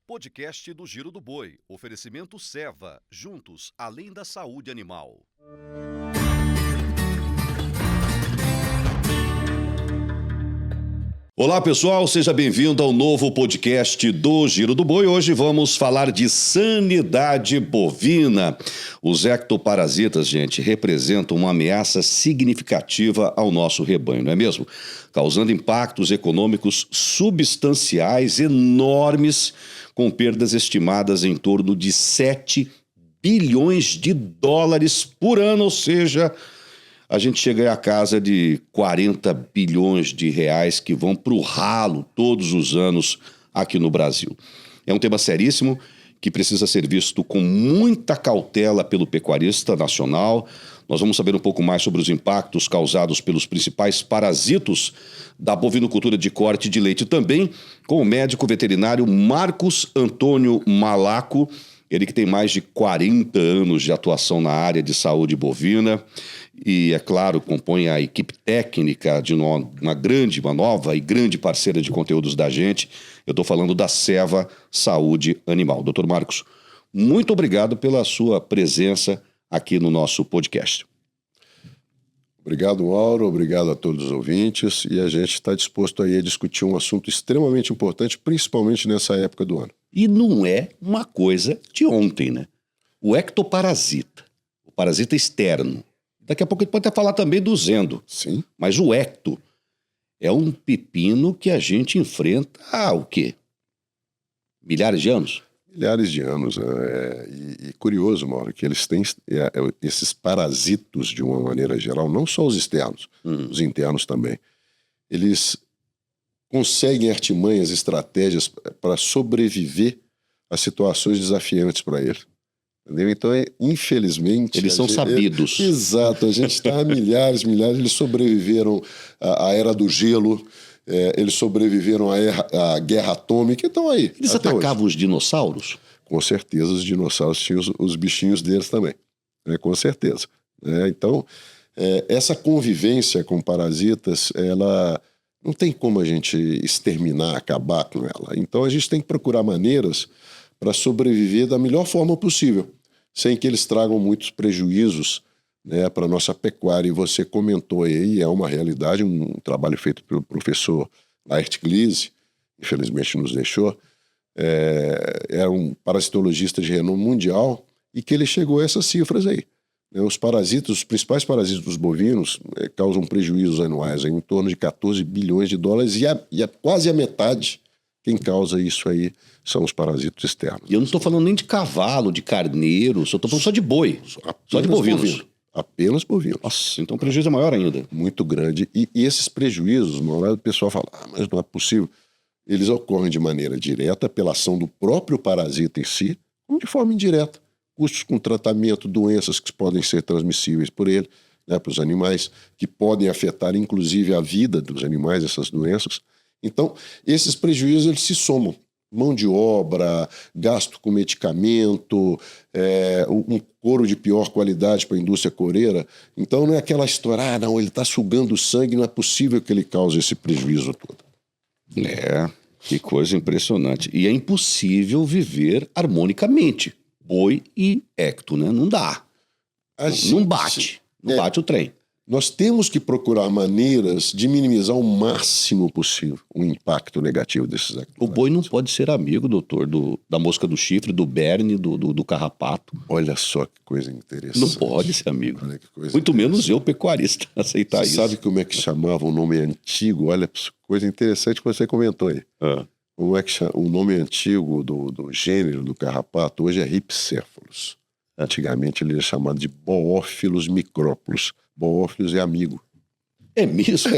Podcast do Giro do Boi. Oferecimento Seva. Juntos, além da saúde animal. Olá pessoal, seja bem-vindo ao novo podcast do Giro do Boi. Hoje vamos falar de sanidade bovina. Os ectoparasitas, gente, representam uma ameaça significativa ao nosso rebanho, não é mesmo? Causando impactos econômicos substanciais, enormes, com perdas estimadas em torno de 7 bilhões de dólares por ano, ou seja, a gente chega à casa de 40 bilhões de reais que vão para o ralo todos os anos aqui no Brasil. É um tema seríssimo que precisa ser visto com muita cautela pelo pecuarista nacional. Nós vamos saber um pouco mais sobre os impactos causados pelos principais parasitos da bovinocultura de corte de leite também, com o médico veterinário Marcos Antônio Malaco, ele que tem mais de 40 anos de atuação na área de saúde bovina e, é claro, compõe a equipe técnica de uma nova e grande parceira de conteúdos da gente. Eu estou falando da Seva Saúde Animal. Doutor Marcos, muito obrigado pela sua presença aqui no nosso podcast. Obrigado, Mauro. Obrigado a todos os ouvintes. E a gente está disposto aí a discutir um assunto extremamente importante, principalmente nessa época do ano. E não é uma coisa de ontem, né? O ectoparasita, o parasita externo. Daqui a pouco a gente pode até falar também do zendo. Sim. Mas o ecto é um pepino que a gente enfrenta há o quê? Milhares de anos? Milhares de anos. E curioso, Mauro, que eles têm esses parasitos, de uma maneira geral, não só os externos, os internos também. Eles conseguem artimanhas, estratégias para sobreviver a situações desafiantes para ele. Entendeu? Então, infelizmente... Eles são sabidos. Exato, a gente está há milhares, eles sobreviveram à era do gelo, eles sobreviveram à guerra atômica, então aí... Eles atacavam os dinossauros? Com certeza, os dinossauros tinham os bichinhos deles também, né? Com certeza. Então, essa convivência com parasitas, ela... não tem como a gente exterminar, acabar com ela. Então a gente tem que procurar maneiras para sobreviver da melhor forma possível, sem que eles tragam muitos prejuízos, né, para a nossa pecuária. E você comentou aí, é uma realidade, um trabalho feito pelo professor Laert Gliese, infelizmente nos deixou, é um parasitologista de renome mundial, e que ele chegou a essas cifras aí. Os parasitas, os principais parasitas dos bovinos causam prejuízos anuais em torno de 14 bilhões de dólares e quase a metade quem causa isso aí são os parasitas externos. E eu não estou falando nem de cavalo, de carneiro, só estou falando só de boi, só de bovinos. Apenas bovinos. Nossa, então o prejuízo é maior ainda. Muito grande. E esses prejuízos, o pessoal fala, mas não é possível. Eles ocorrem de maneira direta pela ação do próprio parasita em si, como de forma indireta. Custos com tratamento, doenças que podem ser transmissíveis por ele, né, para os animais, que podem afetar inclusive a vida dos animais, essas doenças. Então, esses prejuízos eles se somam. Mão de obra, gasto com medicamento, um couro de pior qualidade para a indústria coureira. Então não é aquela história, não, ele está sugando sangue, não é possível que ele cause esse prejuízo todo. Que coisa impressionante. E é impossível viver harmonicamente. Boi e ecto, né? Não dá. Não bate. Não bate o trem. Nós temos que procurar maneiras de minimizar o máximo possível o impacto negativo desses ectoparasitas. O boi não pode ser amigo, doutor, da mosca do chifre, do berne, do carrapato. Olha só que coisa interessante. Não pode ser amigo. Olha que coisa muito menos eu, pecuarista, aceitar isso. Sabe como é que chamava o nome antigo? Olha, coisa interessante que você comentou aí. Como é que o nome antigo do gênero do carrapato hoje é Rhipcephalus. Antigamente ele era chamado de Boófilos micrópolis. Boófilos é amigo. É mesmo?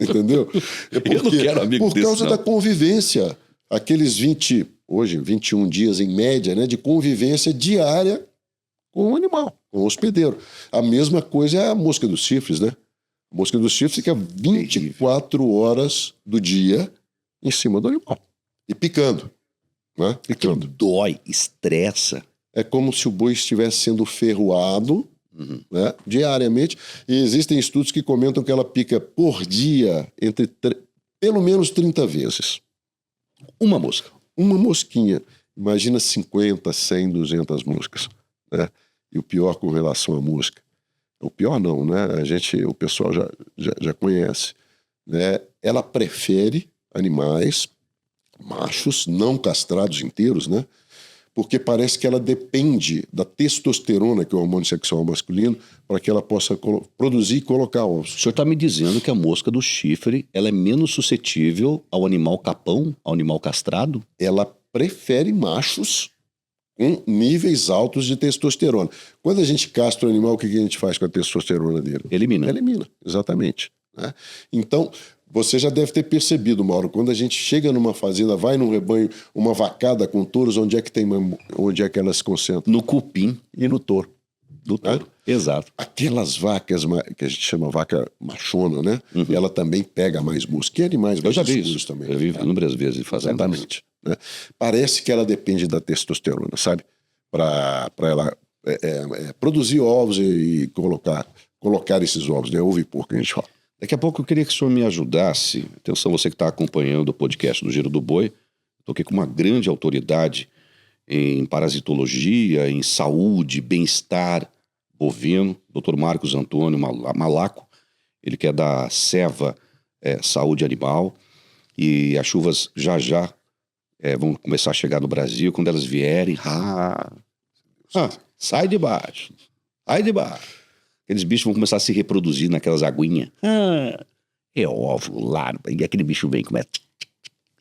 Entendeu? Eu não quero amigo por desse, causa da convivência. Aqueles 21 dias em média, né, de convivência diária com o animal, com o hospedeiro. A mesma coisa é a mosca dos chifres, né? A mosca dos chifres fica 24 horas do dia em cima do animal. E picando. Né? Picando. Dói, estressa. É como se o boi estivesse sendo ferroado, né, diariamente. E existem estudos que comentam que ela pica por dia entre pelo menos 30 vezes. Uma mosca. uma mosquinha. Imagina 50, 100, 200 moscas, né? E o pior com relação à mosca. O pior não, né? O pessoal já conhece, né? Ela prefere animais machos, não castrados inteiros, né? Porque parece que ela depende da testosterona, que é o hormônio sexual masculino, para que ela possa produzir e colocar ovos. O senhor está me dizendo que a mosca do chifre ela é menos suscetível ao animal capão, ao animal castrado? Ela prefere machos com níveis altos de testosterona. Quando a gente castra o animal, o que a gente faz com a testosterona dele? Elimina. Elimina, exatamente, né? Então, você já deve ter percebido, Mauro, quando a gente chega numa fazenda, vai num rebanho, uma vacada com touros, onde é que elas se concentram? No cupim E no touro. do touro. Exato. Aquelas vacas que a gente chama vaca machona, né? Ela também pega mais mosca. E animais Eu já vi escuros isso. também. Eu vi inúmeras vezes fazendo. Exatamente, né? Parece que ela depende da testosterona, sabe? Para ela produzir ovos e colocar esses ovos, né? Ovo que a gente fala. Daqui a pouco eu queria que o senhor me ajudasse. Atenção, você que está acompanhando o podcast do Giro do Boi. Estou aqui com uma grande autoridade em parasitologia, em saúde, bem-estar bovino, Dr. Marcos Antônio Malaco. Ele que é da Seva Saúde Animal. E as chuvas já vão começar a chegar no Brasil. Quando elas vierem, sai de baixo. Sai de baixo. Aqueles bichos vão começar a se reproduzir naquelas aguinhas. É óvulo, larva. E aquele bicho vem e começa...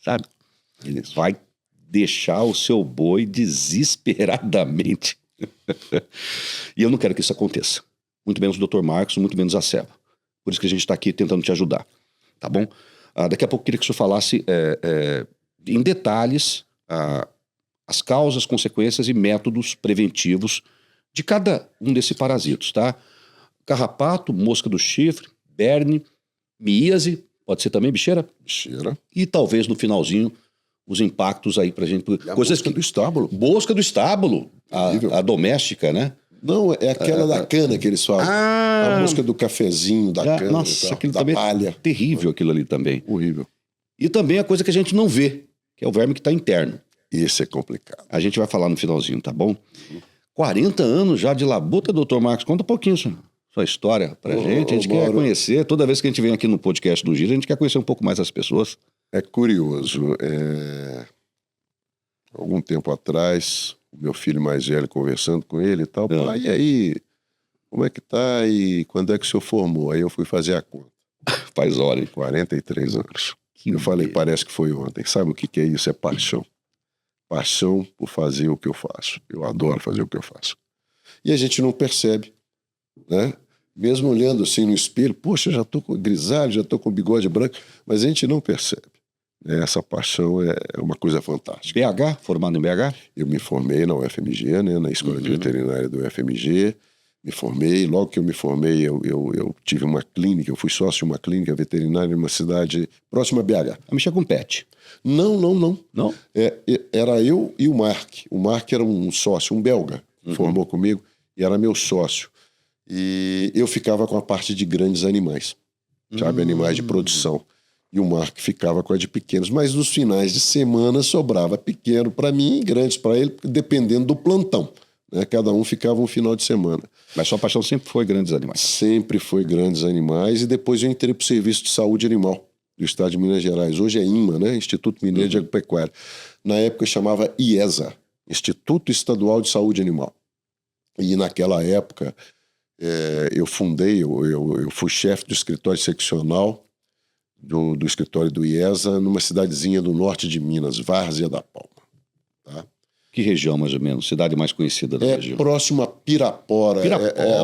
Sabe? Ele vai deixar o seu boi desesperadamente. E eu não quero que isso aconteça. Muito menos o Dr. Marcos, muito menos a Seva. Por isso que a gente está aqui tentando te ajudar. Tá bom? Daqui a pouco eu queria que o senhor falasse em detalhes as causas, consequências e métodos preventivos de cada um desses parasitos, tá? Carrapato, mosca do chifre, berne, miíase, pode ser também bicheira? Bicheira. E talvez no finalzinho os impactos aí pra gente. Coisas do estábulo. Mosca do estábulo, a doméstica, né? Não, é aquela da cana que eles falam. A mosca do cafezinho, da cana, nossa, aquilo da também palha. É terrível aquilo ali também. Horrível. E também a coisa que a gente não vê, que é o verme que está interno. Esse é complicado. A gente vai falar no finalzinho, tá bom? 40 anos já de labuta, doutor Marcos. Conta um pouquinho sua história pra gente. A gente quer conhecer. Toda vez que a gente vem aqui no podcast do Giro, a gente quer conhecer um pouco mais as pessoas. É curioso. Algum tempo atrás, o meu filho mais velho conversando com ele e tal. Pai, e aí, como é que tá? E quando é que o senhor formou? Aí eu fui fazer a conta. Faz hora, hein? 43 anos. Eu falei, parece que foi ontem. Sabe o que é isso? É paixão. Paixão por fazer o que eu faço. Eu adoro fazer o que eu faço. E a gente não percebe, né? Mesmo olhando assim no espelho, poxa, já tô com grisalho, já tô com bigode branco, mas a gente não percebe. Essa paixão é uma coisa fantástica. BH? Formado em BH? Eu me formei na UFMG, né? Na Escola de Veterinária do UFMG. Me formei, logo que eu me formei, eu tive uma clínica, eu fui sócio de uma clínica veterinária em uma cidade próxima a BH. A mexer com pet? Não. Não? Era eu e o Mark. O Mark era um sócio, um belga, formou comigo, e era meu sócio. E eu ficava com a parte de grandes animais, sabe? Animais de produção. E o Mark ficava com a de pequenos. Mas nos finais de semana sobrava pequeno para mim e grandes para ele, dependendo do plantão. Né? Cada um ficava um final de semana. Mas sua paixão sempre foi grandes animais? Sempre foi grandes animais. E depois eu entrei para o Serviço de Saúde Animal do Estado de Minas Gerais. Hoje é INMA, né? Instituto Mineiro de Agropecuária. Na época chamava IESA, Instituto Estadual de Saúde Animal. E naquela época eu fundei, eu fui chefe do escritório seccional do escritório do IESA numa cidadezinha do norte de Minas, Várzea da Palma. Tá? Que região, mais ou menos? Cidade mais conhecida da região? Próximo a Pirapora. É a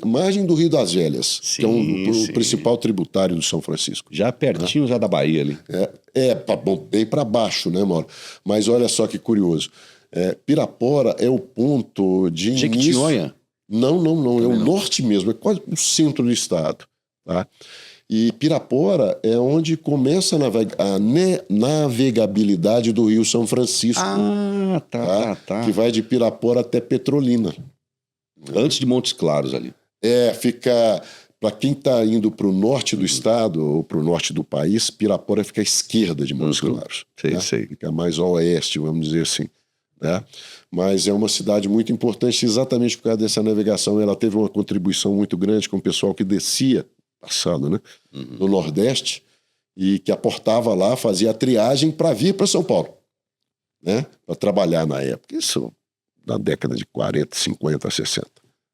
margem do Rio das Velhas, sim, que é o principal tributário do São Francisco. Já pertinho já da Bahia ali. Bem para baixo, né, Mauro? Mas olha só que curioso. Pirapora é o ponto de Jequitinhonha? Não. É o norte mesmo, é quase o centro do estado. Tá? E Pirapora é onde começa a navegabilidade do Rio São Francisco. Tá. Que vai de Pirapora até Petrolina. Antes de Montes Claros ali. Fica Para quem está indo para o norte do estado ou para o norte do país, Pirapora fica à esquerda de Montes Claros. Sei. Fica mais ao oeste, vamos dizer assim. Né? Mas é uma cidade muito importante exatamente por causa dessa navegação. Ela teve uma contribuição muito grande com o pessoal que descia, passado, né? Do Nordeste, e que aportava lá, fazia a triagem para vir para São Paulo, né? Para trabalhar na época. Isso na década de 40, 50, 60.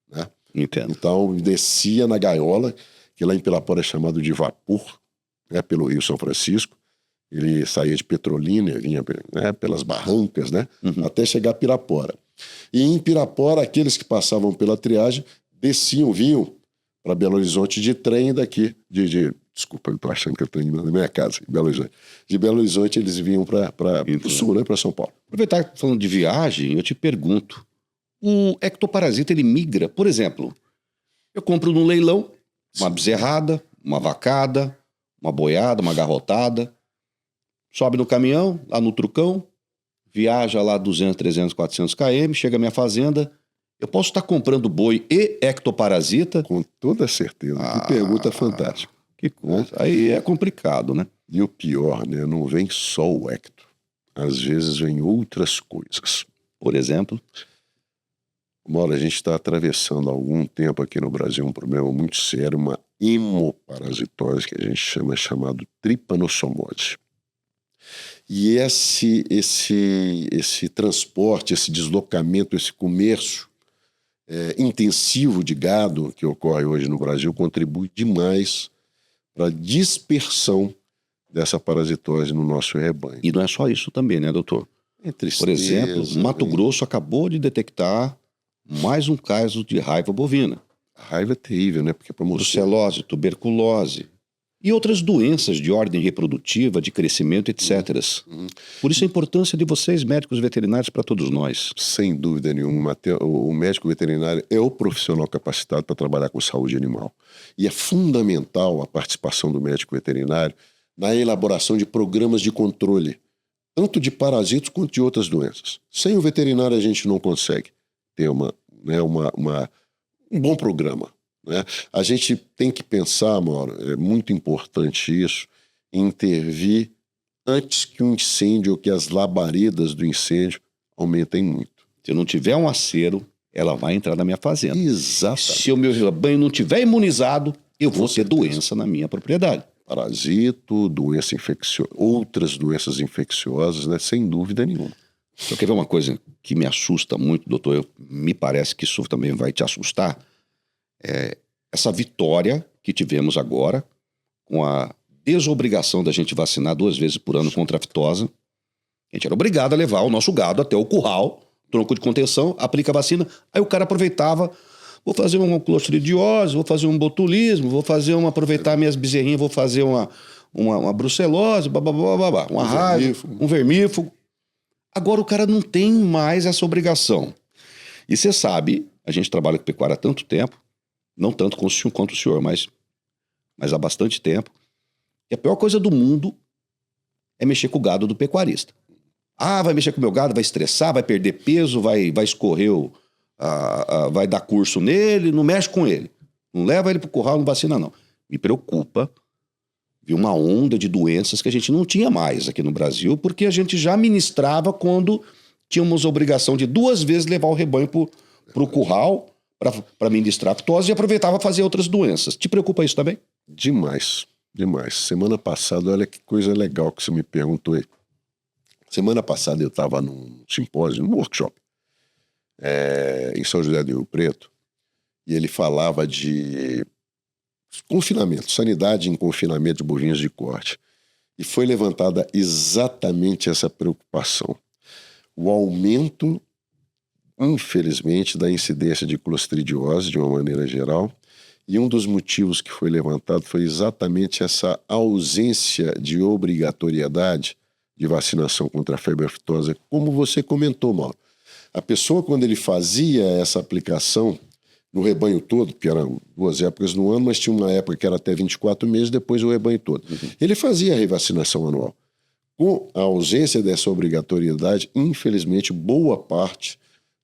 Né? Entendo. Então, descia na gaiola, que lá em Pirapora é chamado de vapor, né? Pelo Rio São Francisco. Ele saía de Petrolina, vinha, né, pelas barrancas, né? Até chegar a Pirapora. E em Pirapora, aqueles que passavam pela triagem desciam, vinham para Belo Horizonte de trem daqui, desculpa, eu estou achando que eu estou indo na minha casa, em Belo Horizonte. De Belo Horizonte eles vinham para o sul, né, para São Paulo. Aproveitar que falando de viagem, eu te pergunto, o ectoparasita ele migra, por exemplo, eu compro num leilão uma bezerrada, uma vacada, uma boiada, uma garrotada, sobe no caminhão, lá no trucão, viaja lá 200, 300, 400 km, chega à minha fazenda. Eu posso estar comprando boi e ectoparasita? Com toda certeza. Que pergunta fantástica. Que coisa. Aí é complicado, né? E o pior, né? Não vem só o ecto. Às vezes vem outras coisas. Por exemplo? Mauro, a gente está atravessando há algum tempo aqui no Brasil um problema muito sério, uma hemoparasitose, que a gente chamado tripanossomose. E esse transporte, esse deslocamento, esse comércio intensivo de gado que ocorre hoje no Brasil contribui demais para a dispersão dessa parasitose no nosso rebanho. E não é só isso também, né, doutor? Por exemplo, Mato Grosso acabou de detectar mais um caso de raiva bovina. A raiva é terrível, né? Porque brucelose, tuberculose e outras doenças de ordem reprodutiva, de crescimento, etc. Por isso a importância de vocês, médicos veterinários, para todos nós. Sem dúvida nenhuma. O médico veterinário é o profissional capacitado para trabalhar com saúde animal. E é fundamental a participação do médico veterinário na elaboração de programas de controle, tanto de parasitos quanto de outras doenças. Sem o veterinário a gente não consegue ter um bom programa. Né? A gente tem que pensar, Mauro, é muito importante isso, intervir antes que o incêndio ou que as labaredas do incêndio aumentem muito. Se eu não tiver um acero, ela vai entrar na minha fazenda. Exatamente. Se o meu rebanho não tiver imunizado, eu vou ter doença na minha propriedade. Parasito, doença infecciosa, outras doenças infecciosas, né? Sem dúvida nenhuma. Só quer ver uma coisa que me assusta muito, doutor? Me parece que isso também vai te assustar. Essa vitória que tivemos agora com a desobrigação da gente vacinar 2 vezes por ano contra a aftosa. A gente era obrigado a levar o nosso gado até o curral, tronco de contenção, aplica a vacina. Aí o cara aproveitava, vou fazer uma clostridiose, vou fazer um botulismo, aproveitar minhas bezerrinhas, vou fazer uma brucelose, uma raiva, um vermífugo. Agora o cara não tem mais essa obrigação. E você sabe, a gente trabalha com pecuária há tanto tempo, não tanto quanto o senhor, mas há bastante tempo, que a pior coisa do mundo é mexer com o gado do pecuarista. Vai mexer com o meu gado, vai estressar, vai perder peso, vai escorrer, vai dar curso nele, não mexe com ele. Não leva ele pro curral, não vacina não. Me preocupa ver uma onda de doenças que a gente não tinha mais aqui no Brasil, porque a gente já ministrava quando tínhamos a obrigação de 2 vezes levar o rebanho pro curral para ministrar aftosa e aproveitava fazer outras doenças. Te preocupa isso também? Demais, demais. Semana passada, olha que coisa legal que você me perguntou aí. Semana passada eu estava num simpósio, num workshop, em São José do Rio Preto, e ele falava de confinamento, sanidade em confinamento de bovinos de corte. E foi levantada exatamente essa preocupação. O aumento, infelizmente, da incidência de clostridiose, de uma maneira geral, e um dos motivos que foi levantado foi exatamente essa ausência de obrigatoriedade de vacinação contra a febre aftosa, como você comentou, Mauro. A pessoa, quando ele fazia essa aplicação no rebanho todo, que eram 2 épocas no ano, mas tinha uma época que era até 24 meses, depois o rebanho todo. Ele fazia a revacinação anual. Com a ausência dessa obrigatoriedade, infelizmente, boa parte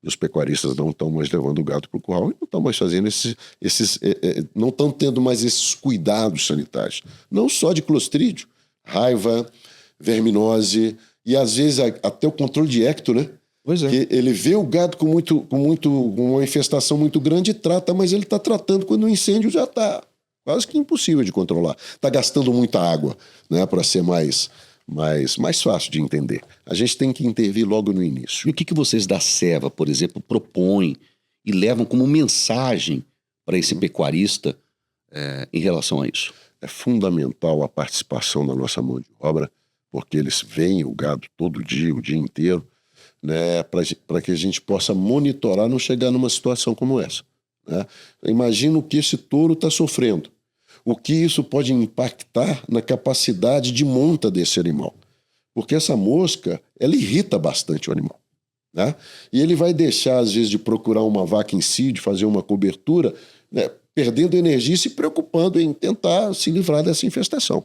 Os pecuaristas não estão mais levando o gado para o curral e não estão mais fazendo não estão tendo mais esses cuidados sanitários. Não só de clostrídio, raiva, verminose e às vezes até o controle de ecto, né? Pois é. Que ele vê o gado com uma infestação muito grande e trata, mas ele está tratando quando o incêndio já está quase que impossível de controlar. Está gastando muita água, né, para ser mais fácil de entender. A gente tem que intervir logo no início. E o que vocês da Seva, por exemplo, propõem e levam como mensagem para esse pecuarista em relação a isso? É fundamental a participação da nossa mão de obra, porque eles veem o gado todo dia, o dia inteiro, né, para que a gente possa monitorar, não chegar numa situação como essa. Né? Imagina o que esse touro está sofrendo. O que isso pode impactar na capacidade de monta desse animal. Porque essa mosca, ela irrita bastante o animal. Né? E ele vai deixar, às vezes, de procurar uma vaca em si, de fazer uma cobertura, né, perdendo energia e se preocupando em tentar se livrar dessa infestação.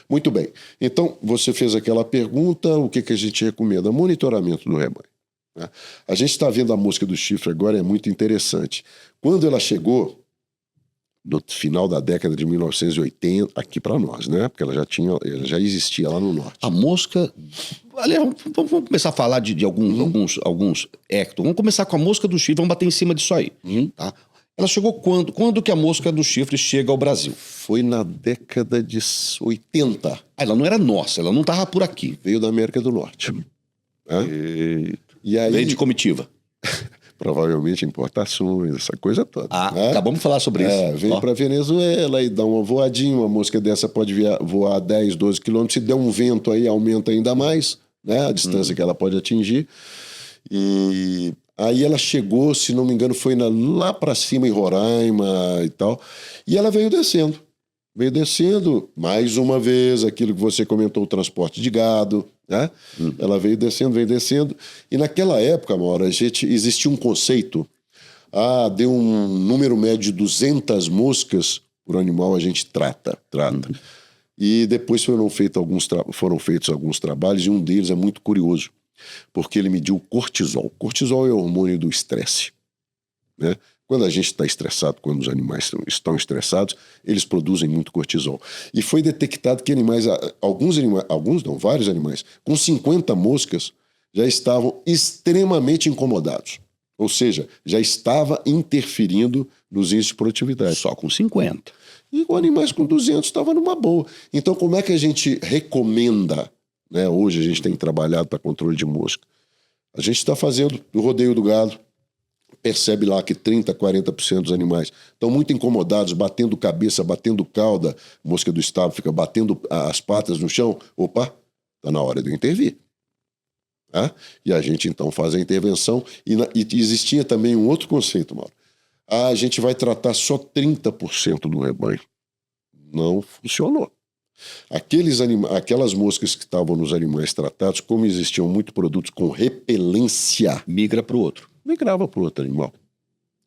Muito bem. Então, você fez aquela pergunta, o que a gente recomenda? Monitoramento do rebanho. Né? A gente está vendo a mosca do chifre agora, é muito interessante. Quando ela chegou, no final da década de 1980, aqui para nós, né? Porque ela já existia lá no norte. A mosca... Aliás, vamos começar a falar de alguns ecto. Vamos começar com a mosca do chifre, vamos bater em cima disso aí. Tá? Ela chegou quando? Quando que a mosca do chifre chega ao Brasil? Foi na década de 80. Ela não era nossa, ela não estava por aqui. Veio da América do Norte. Né? E aí... Veio de comitiva. Provavelmente importações, essa coisa toda. Né? Acabamos de falar sobre isso. Veio para Venezuela e dá uma voadinha, uma mosca dessa pode voar 10, 12 quilômetros, se der um vento aí, aumenta ainda mais, né, a distância que ela pode atingir. E aí ela chegou, se não me engano, foi lá para cima em Roraima e tal, e ela veio descendo. Veio descendo, mais uma vez, aquilo que você comentou, o transporte de gado, né? Ela veio descendo, e naquela época, Mauro, existia um conceito, deu um número médio de 200 moscas por animal, a gente trata. E depois foram feitos alguns trabalhos, e um deles é muito curioso, porque ele mediu o cortisol. Cortisol é o hormônio do estresse, né? Quando a gente está estressado, quando os animais estão estressados, eles produzem muito cortisol. E foi detectado que vários animais, com 50 moscas, já estavam extremamente incomodados. Ou seja, já estava interferindo nos índices de produtividade. Só com 50. E com animais com 200 estava numa boa. Então, como é que a gente recomenda, né? Hoje a gente tem trabalhado para controle de mosca. A gente está fazendo o rodeio do gado, percebe lá que 30%, 40% dos animais estão muito incomodados, batendo cabeça, batendo cauda, a mosca do estábulo fica batendo as patas no chão. Opa, está na hora de eu intervir. E a gente então faz a intervenção. E existia também um outro conceito, Mauro. A gente vai tratar só 30% do rebanho. Não funcionou. Aquelas moscas que estavam nos animais tratados, como existiam muitos produtos com repelência, migra para o outro. Migrava para o outro animal.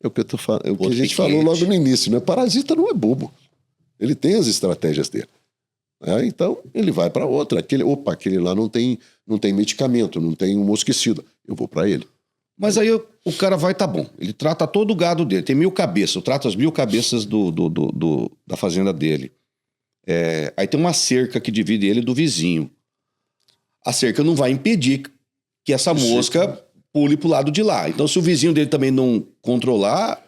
É o que a gente falou logo no início, né? Parasita não é bobo. Ele tem as estratégias dele. Então, ele vai para outro. Aquele lá não tem medicamento, não tem um mosquicida. Eu vou para ele. Mas aí o cara vai, tá bom. Ele trata todo o gado dele. Tem 1000 cabeças. Eu trato as 1000 cabeças da fazenda dele. Aí tem uma cerca que divide ele do vizinho. A cerca não vai impedir que essa mosca pule pro lado de lá. Então, se o vizinho dele também não controlar...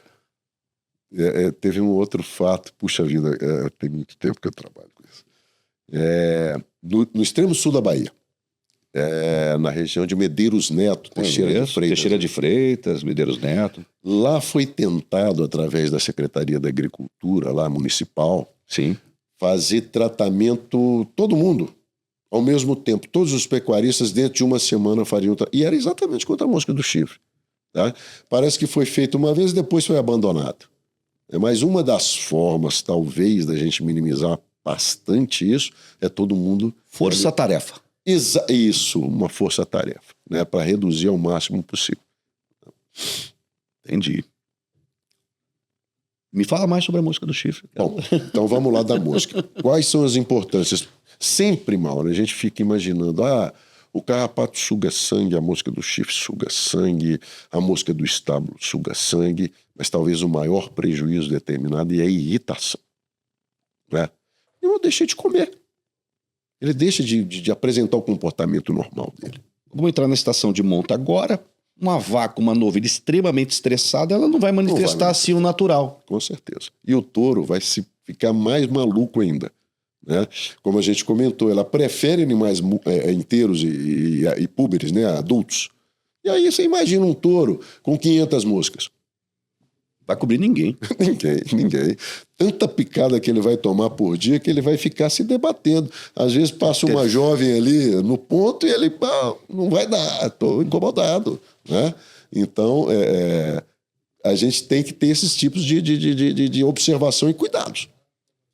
Teve um outro fato, puxa vida, tem muito tempo que eu trabalho com isso. No extremo sul da Bahia, na região de Medeiros Neto, Teixeira de Freitas, Medeiros Neto. Lá foi tentado, através da Secretaria da Agricultura, lá municipal, sim, fazer tratamento, todo mundo, ao mesmo tempo. Todos os pecuaristas, dentro de uma semana, fariam... E era exatamente contra a mosca do chifre. Tá? Parece que foi feito uma vez e depois foi abandonado. Mas uma das formas, talvez, da gente minimizar bastante isso, é todo mundo... Força-tarefa. Isso, uma força-tarefa, né? Para reduzir ao máximo possível. Entendi. Me fala mais sobre a mosca do chifre. Bom, então vamos lá da mosca. Quais são as importâncias? Sempre, Mauro, a gente fica imaginando, O carrapato suga sangue, a mosca do chifre suga sangue, a mosca do estábulo suga sangue, mas talvez o maior prejuízo determinado é a irritação. Né? E não deixa de comer. Ele deixa de apresentar o comportamento normal dele. Vamos entrar na estação de monta agora. Uma vaca, uma novilha extremamente estressada, ela não vai manifestar assim o natural. Com certeza. E o touro vai ficar mais maluco ainda. Né? Como a gente comentou, ela prefere animais inteiros e púberes, né? Adultos. E aí você imagina um touro com 500 moscas. Vai cobrir ninguém. Ninguém. Tanta picada que ele vai tomar por dia que ele vai ficar se debatendo. Às vezes passa uma jovem ali no ponto e ele, não vai dar, estou incomodado. Né? Então, a gente tem que ter esses tipos de observação e cuidados.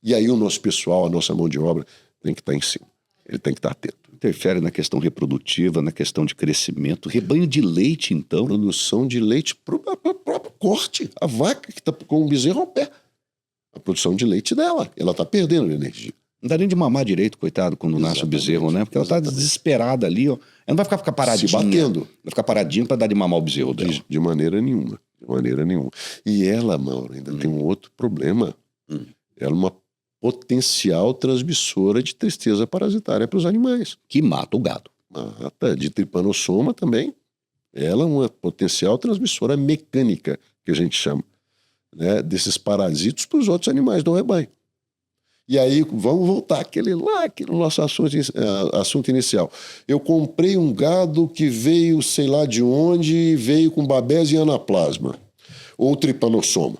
E aí o nosso pessoal, a nossa mão de obra, tem que estar em cima. Ele tem que estar atento. Interfere na questão reprodutiva, na questão de crescimento. Rebanho de leite, então. Produção de leite para o próprio corte. A vaca que está com o bezerro ao pé. A produção de leite dela. Ela está perdendo energia. Não dá nem de mamar direito, coitado, quando nasce o bezerro, né? Porque ela está desesperada ali, ó. Ela não vai ficar paradinha. Se batendo. Vai ficar paradinha para dar de mamar o bezerro dela. De maneira nenhuma. De maneira nenhuma. E ela, Mauro, ainda tem um outro problema. Ela é uma potencial transmissora de tristeza parasitária para os animais. Que mata o gado. Mata, de tripanossoma também. Ela é uma potencial transmissora mecânica, que a gente chama, né, desses parasitos para os outros animais do rebanho. E aí, vamos voltar aquele no nosso assunto inicial. Eu comprei um gado que veio, sei lá de onde, veio com babés e anaplasma, ou tripanossoma.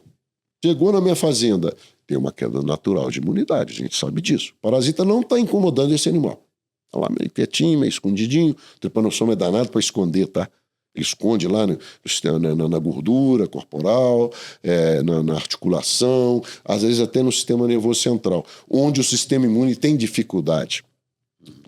Chegou na minha fazenda, tem uma queda natural de imunidade, a gente sabe disso. O parasita não está incomodando esse animal. Está lá meio quietinho, meio escondidinho. O tripanossoma é danado para esconder, tá? Ele esconde lá na gordura corporal, na articulação, às vezes até no sistema nervoso central, onde o sistema imune tem dificuldade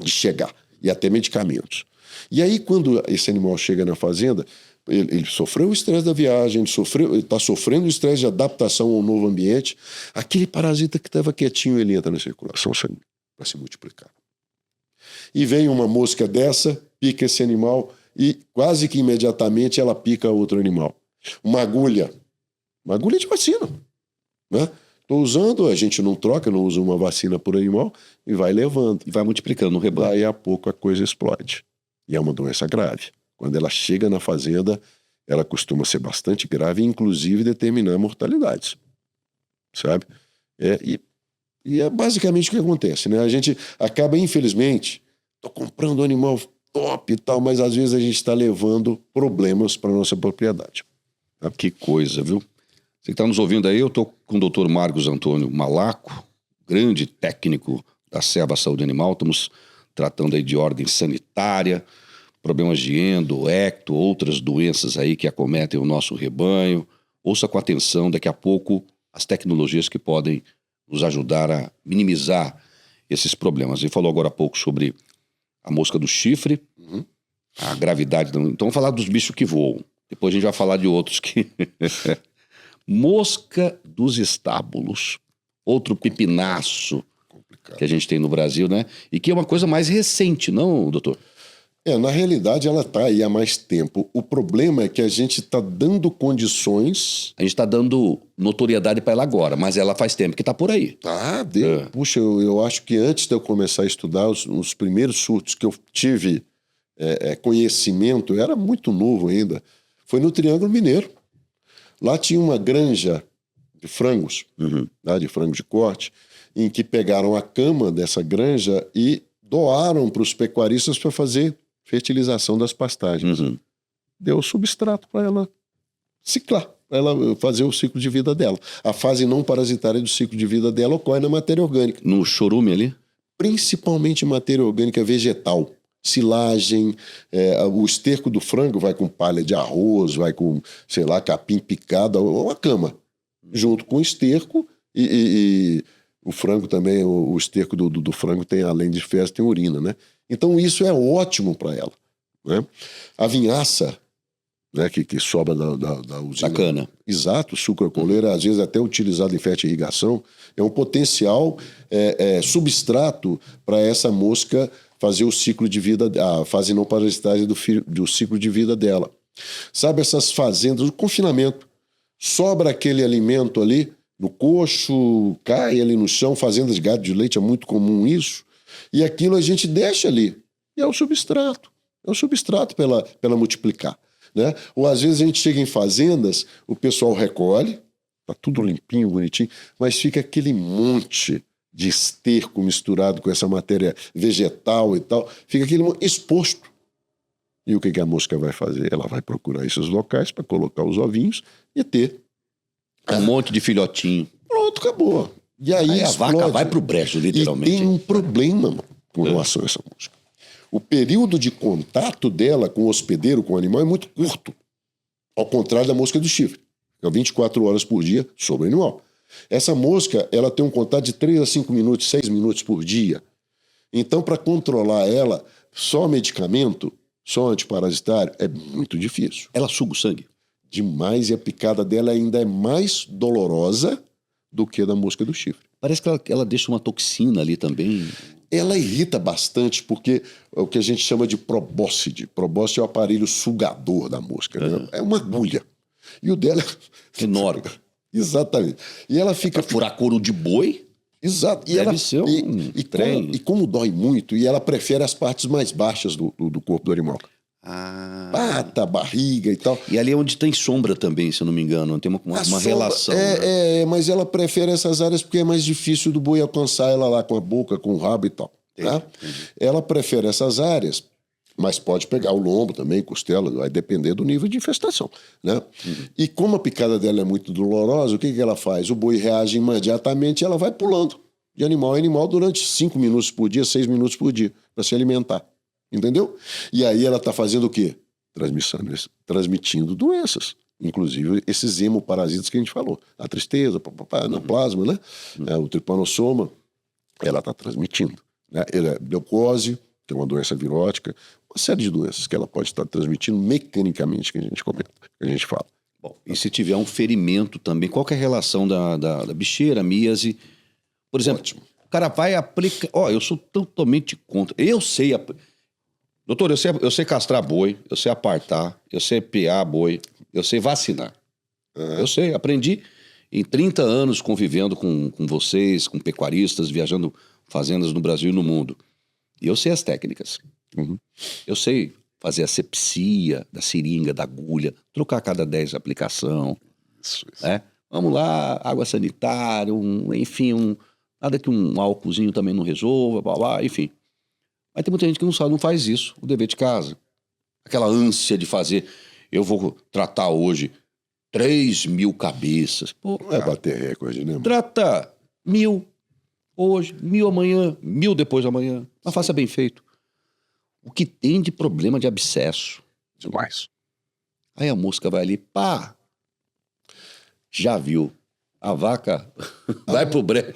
de chegar, e até medicamentos. E aí, quando esse animal chega na fazenda, ele sofreu o estresse da viagem, ele está sofrendo o estresse de adaptação ao novo ambiente. Aquele parasita que estava quietinho, ele entra na circulação sanguínea para se multiplicar. E vem uma mosca dessa, pica esse animal e quase que imediatamente ela pica outro animal. Uma agulha de vacina. Né? Estou usando, a gente não troca, não usa uma vacina por animal e vai levando. E vai multiplicando no rebanho. Daí a pouco a coisa explode. E é uma doença grave. Quando ela chega na fazenda, ela costuma ser bastante grave e, inclusive, determinar mortalidades. Sabe? E é basicamente o que acontece, né? A gente acaba, infelizmente, tô comprando um animal top e tal, mas às vezes a gente está levando problemas para nossa propriedade. Tá? Que coisa, viu? Você que está nos ouvindo aí, eu estou com o Dr. Marcos Antônio Malaco, grande técnico da SEBA Saúde Animal. Estamos tratando aí de ordem sanitária, problemas de endo, ecto, outras doenças aí que acometem o nosso rebanho. Ouça com atenção, daqui a pouco, as tecnologias que podem nos ajudar a minimizar esses problemas. Ele falou agora há pouco sobre a mosca do chifre, a gravidade. Então vamos falar dos bichos que voam. Depois a gente vai falar de outros que... Mosca dos estábulos. Outro pepinaço que a gente tem no Brasil, né? E que é uma coisa mais recente, não, doutor? Na realidade, ela está aí há mais tempo. O problema é que a gente está dando condições... A gente está dando notoriedade para ela agora, mas ela faz tempo que está por aí. Puxa, eu acho que antes de eu começar a estudar, os primeiros surtos que eu tive conhecimento, eu era muito novo ainda, foi no Triângulo Mineiro. Lá tinha uma granja de frangos, de frango de corte, em que pegaram a cama dessa granja e doaram para os pecuaristas para fazer fertilização das pastagens. Deu substrato para ela ciclar, para ela fazer o ciclo de vida dela. A fase não parasitária do ciclo de vida dela ocorre na matéria orgânica. No chorume ali? Principalmente matéria orgânica vegetal. Silagem, o esterco do frango vai com palha de arroz, vai com, sei lá, capim picado, uma cama, junto com o esterco e o frango também, o esterco do frango tem, além de fezes, tem urina, né? Então isso é ótimo para ela. Né? A vinhaça, né, que sobra da usina. Da cana. Exato, sucrocoleira, às vezes até utilizado em fertirrigação, é um potencial substrato para essa mosca fazer o ciclo de vida, a fase não parasitária do ciclo de vida dela. Sabe, essas fazendas, o confinamento, sobra aquele alimento ali no coxo, cai ali no chão, fazendas de gado de leite, é muito comum isso, e aquilo a gente deixa ali, e é o substrato pela multiplicar, né? Ou às vezes a gente chega em fazendas, o pessoal recolhe, tá tudo limpinho, bonitinho, mas fica aquele monte de esterco misturado com essa matéria vegetal e tal, fica aquele monte exposto. E o que a mosca vai fazer? Ela vai procurar esses locais para colocar os ovinhos e ter um monte de filhotinho. Pronto, acabou. E aí a vaca vai pro brejo, literalmente. E tem um problema, mano, com relação a essa mosca. O período de contato dela com o hospedeiro, com o animal, é muito curto. Ao contrário da mosca do chifre. É 24 horas por dia sobre o animal. Essa mosca, ela tem um contato de 3 a 5 minutos, 6 minutos por dia. Então, para controlar ela, só medicamento, só antiparasitário, é muito difícil. Ela suga o sangue? Demais, e a picada dela ainda é mais dolorosa do que a da mosca do chifre. Parece que ela deixa uma toxina ali também. Ela irrita bastante porque é o que a gente chama de probóscide. Probóscide é o aparelho sugador da mosca. Né? É uma agulha. E o dela é enorme. Exatamente. E ela fica... Pra furar couro de boi? Exato. Deve ser um trem. Como dói muito, e ela prefere as partes mais baixas do corpo do animal. Pata, barriga e tal. E ali é onde tem sombra também, se eu não me engano. Tem uma relação. Mas ela prefere essas áreas porque é mais difícil do boi alcançar ela lá com a boca, com o rabo e tal. Tá? Ela prefere essas áreas, mas pode pegar o lombo também, costela, vai depender do nível de infestação. Né? E como a picada dela é muito dolorosa, o que ela faz? O boi reage imediatamente e ela vai pulando de animal em animal durante 5 minutos por dia, 6 minutos por dia, para se alimentar. Entendeu? E aí ela está fazendo o quê? Transmitindo doenças. Inclusive esses hemoparasitas que a gente falou. A tristeza, anaplasma, né? O tripanossoma, ela está transmitindo. Né? Leucose, que é uma doença virótica, uma série de doenças que ela pode estar transmitindo mecanicamente, que a gente comenta, que a gente fala. Bom, e se tiver um ferimento também, qual que é a relação da bicheira, míase? Por exemplo, Ótimo. O cara vai aplicar... eu sou totalmente contra. Eu sei... Doutor, eu sei castrar boi, eu sei apartar, eu sei pear boi, eu sei vacinar. Eu sei, aprendi em 30 anos convivendo com vocês, com pecuaristas, viajando fazendas no Brasil e no mundo. E eu sei as técnicas. Eu sei fazer a asepsia da seringa, da agulha, trocar a cada 10 de aplicação. Isso. Né? Vamos lá, água sanitária, enfim, nada que um álcoolzinho também não resolva, blá, blá, enfim. Mas tem muita gente que não sabe, não faz isso, o dever de casa. Aquela ânsia de fazer, eu vou tratar hoje 3.000 cabeças. Pô, não é bater recorde, né? Trata 1.000 hoje, 1.000 amanhã, 1.000 depois da manhã. Mas faça bem feito. O que tem de problema de abscesso? Demais. Aí a mosca vai ali, pá, já viu. A vaca vai pro brejo.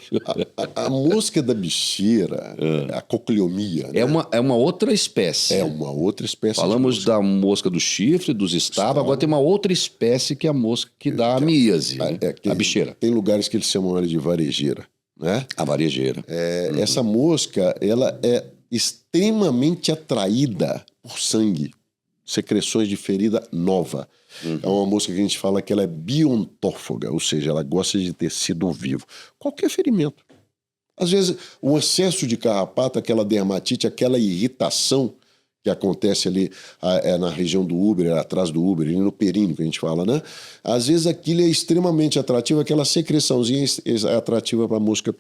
A mosca da bicheira, a cocleomia, né? É uma outra espécie. É uma outra espécie. Falamos da mosca do chifre, dos estabos, agora tem uma outra espécie que é a mosca que dá a míase, né? A bicheira. Tem lugares que eles chamam ela de varejeira, né? A varejeira. Essa mosca, ela é extremamente atraída por sangue, secreções de ferida nova. É uma mosca que a gente fala que ela é biontófaga, ou seja, ela gosta de tecido vivo. Qualquer ferimento. Às vezes, o excesso de carrapato, aquela dermatite, aquela irritação que acontece ali na região do úbero, atrás do úbero, no períneo que a gente fala, né? Às vezes aquilo é extremamente atrativo, aquela secreçãozinha é atrativa para a mosca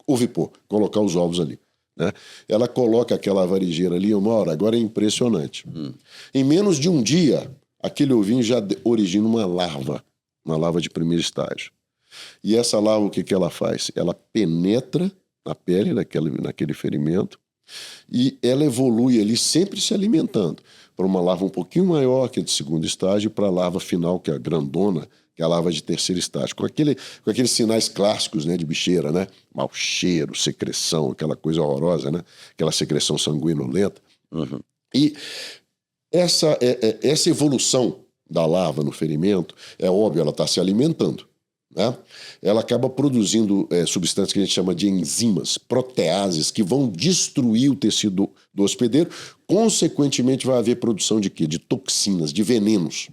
ovipor, colocar os ovos ali. Né? Ela coloca aquela varejeira ali, uma hora, agora é impressionante. Em menos de um dia, aquele ovinho já origina uma larva de primeiro estágio. E essa larva, o que ela faz? Ela penetra na pele, naquele ferimento, e ela evolui ali sempre se alimentando para uma larva um pouquinho maior, que é de segundo estágio, para a larva final, que é a grandona, que é a larva de terceiro estágio, com aqueles sinais clássicos, né, de bicheira, né? Mau cheiro, secreção, aquela coisa horrorosa, né? Aquela secreção sanguinolenta. E essa evolução da larva no ferimento, é óbvio, ela está se alimentando, né? Ela acaba produzindo substâncias que a gente chama de enzimas, proteases, que vão destruir o tecido do hospedeiro. Consequentemente, vai haver produção de quê? De toxinas, de venenos.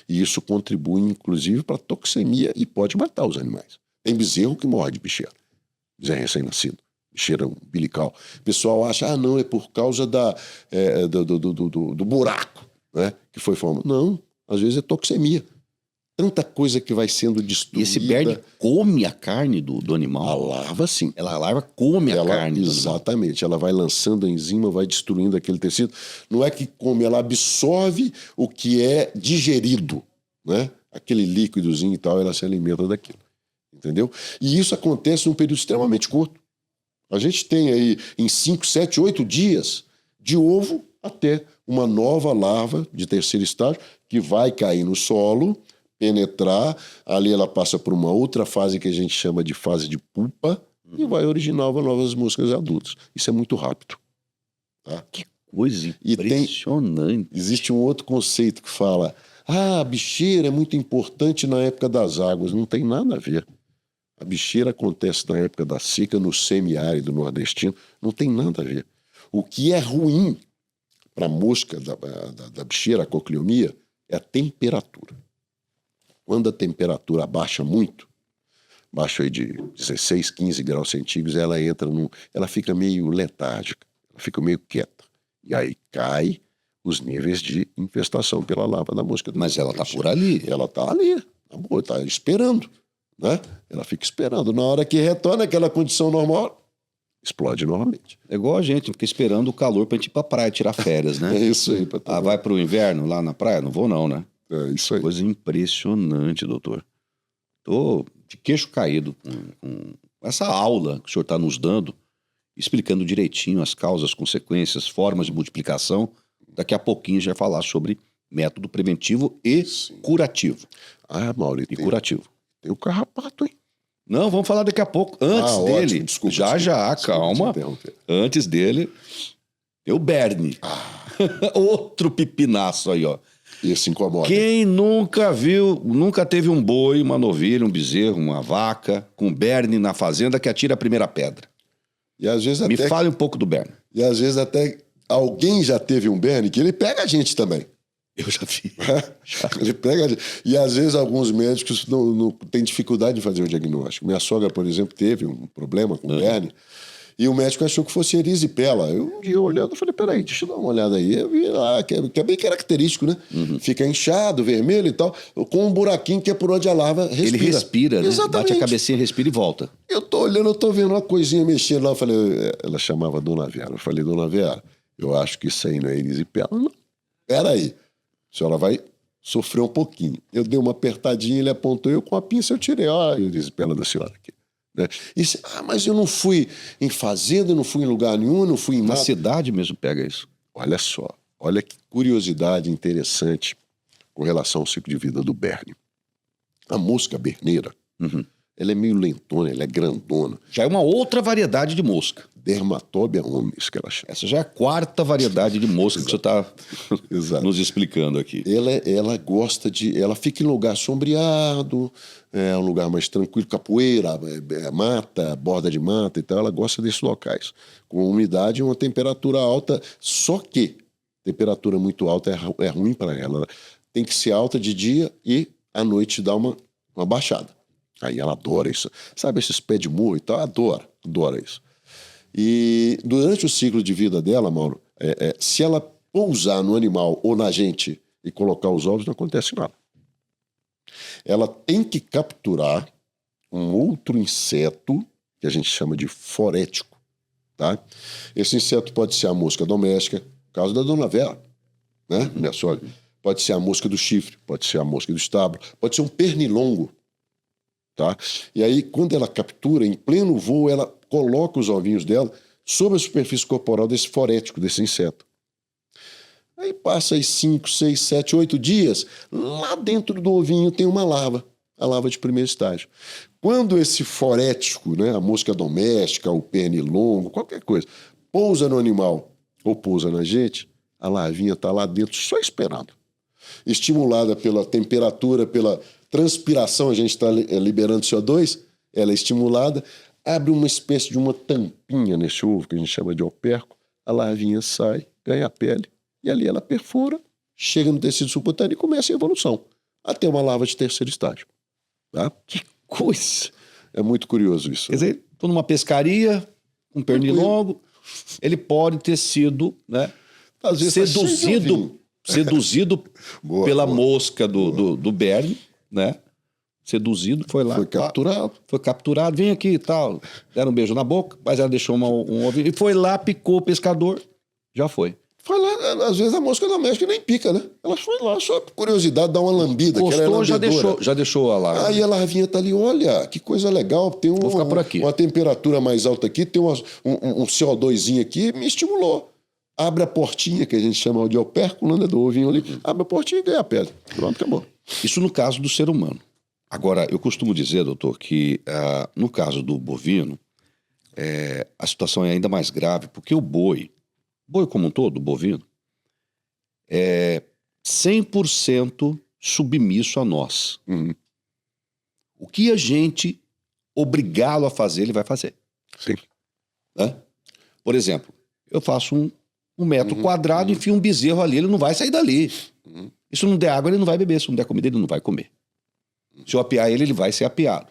E isso contribui, inclusive, para a toxemia e pode matar os animais. Tem bezerro que morre de bicheira. Bezerro recém-nascido. Bicheira umbilical. O pessoal acha, não, é por causa do buraco, né, que foi formado. Não, às vezes é toxemia. Tanta coisa que vai sendo destruída. E esse berne come a carne do animal? A larva, sim. A larva come a carne do animal. Exatamente. Ela vai lançando a enzima, vai destruindo aquele tecido. Não é que come, ela absorve o que é digerido, né? Aquele líquidozinho e tal, ela se alimenta daquilo. Entendeu? E isso acontece num período extremamente curto. A gente tem aí em 5, 7, 8 dias de ovo até uma nova larva de terceiro estágio que vai cair no solo, penetrar, ali ela passa por uma outra fase que a gente chama de fase de pupa e vai originar novas moscas adultas. Isso é muito rápido. Tá? Que coisa impressionante. Existe um outro conceito que fala, a bicheira é muito importante na época das águas. Não tem nada a ver. A bicheira acontece na época da seca, no semiárido nordestino. Não tem nada a ver. O que é ruim para a mosca da bicheira, a cocleomia, é a temperatura. Quando a temperatura baixa muito, baixa aí de 16, 15 graus centígrados, ela fica meio letárgica, ela fica meio quieta. E aí cai os níveis de infestação pela larva da mosca. Mas ela está por ali. Ela está ali, está esperando, né? Ela fica esperando. Na hora que retorna aquela condição normal, explode novamente. É igual a gente fica esperando o calor para a gente ir para a praia tirar férias, né? É isso aí. Vai para o inverno lá na praia? Não vou não, né? É isso aí. Coisa impressionante, doutor. Estou de queixo caído com essa aula que o senhor está nos dando, explicando direitinho as causas, consequências, formas de multiplicação. Daqui a pouquinho já vai falar sobre método preventivo e curativo. Mauro, e curativo. Tem o carrapato, hein? Não, vamos falar daqui a pouco. Antes dele, ótimo, desculpa, calma. Antes dele, tem o berne. Outro pipinaço aí, ó. Esse incomoda. Quem nunca teve um boi, uma novilha, um bezerro, uma vaca, com berne na fazenda que atira a primeira pedra? E às vezes Me fale um pouco do berne. E às vezes até alguém já teve um berne que ele pega a gente também. Eu já vi. Ele pega a gente. E às vezes alguns médicos não têm dificuldade de fazer o diagnóstico. Minha sogra, por exemplo, teve um problema com berne. E o médico achou que fosse erisipela. Eu um dia olhando, falei, peraí, deixa eu dar uma olhada aí. Eu vi lá, que é bem característico, né? Fica inchado, vermelho e tal, com um buraquinho que é por onde a larva respira. Ele respira, né? Exatamente. Bate a cabecinha, respira e volta. Eu tô olhando, eu tô vendo uma coisinha mexendo lá. Eu falei, ela chamava Dona Vera. Eu falei, Dona Vera, eu acho que isso aí não é erisipela. Não, peraí. A senhora vai sofrer um pouquinho. Eu dei uma apertadinha, ele apontou, eu com a pinça eu tirei. A erisipela da senhora aqui. Né? Mas eu não fui em fazenda, não fui em lugar nenhum, não fui em Na nada. cidade mesmo pega isso. Olha só, olha que curiosidade interessante com relação ao ciclo de vida do berne. A mosca berneira, ela é meio lentona, ela é grandona. Já é uma outra variedade de mosca. Dermatobia omnis, que ela chama. Essa já é a quarta variedade de mosca que você está nos explicando aqui. Ela gosta ela fica em lugar sombreado, um lugar mais tranquilo, capoeira, mata, borda de mata e tal. Ela gosta desses locais, com umidade e uma temperatura alta. Só que temperatura muito alta é ruim para ela. Ela tem que ser alta de dia e à noite dá uma baixada. Aí ela adora isso. Sabe esses pés de morro e tal? Adora isso. E durante o ciclo de vida dela, Mauro, se ela pousar no animal ou na gente e colocar os ovos, não acontece nada. Ela tem que capturar um outro inseto, que a gente chama de forético, tá? Esse inseto pode ser a mosca doméstica, no caso da Dona Vera, né? Minha sogra. Pode ser a mosca do chifre, pode ser a mosca do estábulo, pode ser um pernilongo, tá? E aí, quando ela captura, em pleno voo, ela coloca os ovinhos dela sobre a superfície corporal desse forético, desse inseto. Aí passa aí 5, 6, 7, 8 dias, lá dentro do ovinho tem uma larva, a larva de primeiro estágio. Quando esse forético, né, a mosca doméstica, o pernilongo, qualquer coisa, pousa no animal ou pousa na gente, a larvinha está lá dentro só esperando. Estimulada pela temperatura, pela transpiração, a gente está liberando CO2, ela é estimulada, abre uma espécie de uma tampinha nesse ovo, que a gente chama de opérculo, a larvinha sai, ganha a pele, e ali ela perfura, chega no tecido subcutâneo e começa a evolução, até uma larva de terceiro estágio. Tá? Que coisa! É muito curioso isso. Quer dizer, estou numa pescaria, um pernilongo, ele pode ter sido, né, Às vezes seduzido Boa, pela boa. mosca do Berne, né? Seduzido, foi lá. Foi capturado. Foi capturado, vem aqui e tal. Deram um beijo na boca, mas ela deixou um ovinho. E foi lá, picou o pescador, já foi. Foi lá, às vezes a mosca doméstica nem pica, né? Ela foi lá só por curiosidade, dar uma lambida. Que ela é Gostou, lambedora. já deixou a larva. Aí a larvinha tá ali, olha, que coisa legal, tem Vou ficar por aqui. uma temperatura mais alta aqui, tem um CO2zinho aqui, me estimulou. Abre a portinha, que a gente chama de opérculo, né, do ovinho ali, abre a portinha e ganha a pele. Pronto, acabou. Isso no caso do ser humano. Agora, eu costumo dizer, doutor, que no caso do bovino, a situação é ainda mais grave, porque o boi como um todo, o bovino, é 100% submisso a nós. Uhum. O que a gente obrigá-lo a fazer, ele vai fazer. Sim. Né? Por exemplo, eu faço um metro quadrado, enfio um bezerro ali, ele não vai sair dali. E se não der água, ele não vai beber. Se não der comida, ele não vai comer. Se eu apear ele, ele vai ser apeado.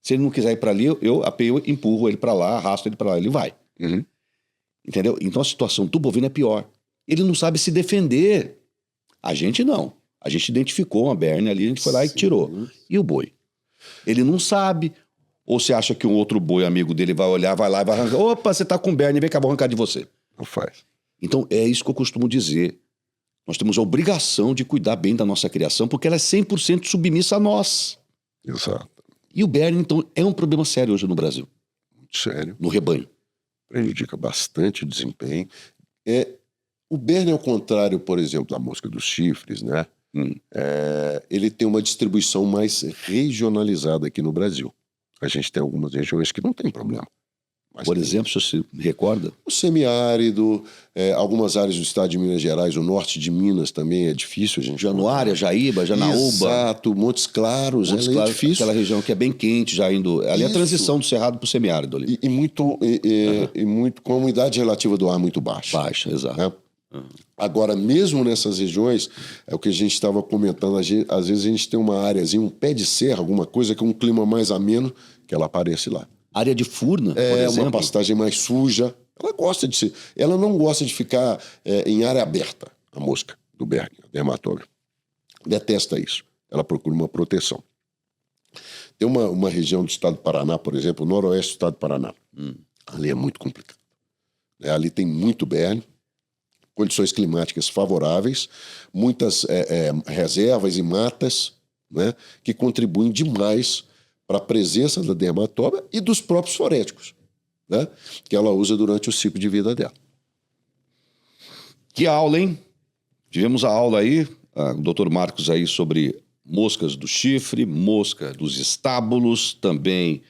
Se ele não quiser ir para ali, eu apeio, empurro ele para lá, arrasto ele para lá, ele vai. Uhum. Entendeu? Então a situação do bovino é pior. Ele não sabe se defender. A gente não. A gente identificou uma berne ali, a gente foi lá e tirou. E o boi? Ele não sabe. Ou você acha que um outro boi amigo dele vai olhar, vai lá e vai arrancar. Opa, você tá com berne, vem cá, vou arrancar de você. Não faz. Então é isso que eu costumo dizer. Nós temos a obrigação de cuidar bem da nossa criação, porque ela é 100% submissa a nós. Exato. E o berne, então, é um problema sério hoje no Brasil, Muito sério. no rebanho. Prejudica bastante o desempenho. O berne, ao contrário, por exemplo, da mosca dos chifres, né? Ele tem uma distribuição mais regionalizada aqui no Brasil. A gente tem algumas regiões que não tem problema. Mas Por exemplo, se você recorda, o semiárido, algumas áreas do estado de Minas Gerais, o norte de Minas também é difícil a gente... Januária, Jaíba, Janaúba, Exato, Montes Claros, Montes é Claros, difícil. aquela região que é bem quente, já indo... Ali é a Isso. transição do cerrado para o semiárido ali. E muito com a umidade relativa do ar muito baixa. Baixa, exato. Né? Agora, mesmo nessas regiões, é o que a gente estava comentando, às vezes a gente tem uma áreazinha, um pé de serra, alguma coisa que é um clima mais ameno, que ela aparece lá. Área de Furna, por exemplo. Uma pastagem mais suja. Ela não gosta de ficar em área aberta, a mosca do Berne, a dermatógrafo. Detesta isso. Ela procura uma proteção. Tem uma região do estado do Paraná, por exemplo, o noroeste do estado do Paraná. Ali é muito complicado. Ali tem muito Berne, condições climáticas favoráveis, muitas reservas e matas, né, que contribuem demais para a presença da dermatóbia e dos próprios foréticos, né, que ela usa durante o ciclo de vida dela. Que aula, hein? Tivemos a aula aí, o doutor Marcos aí sobre moscas do chifre, mosca dos estábulos, também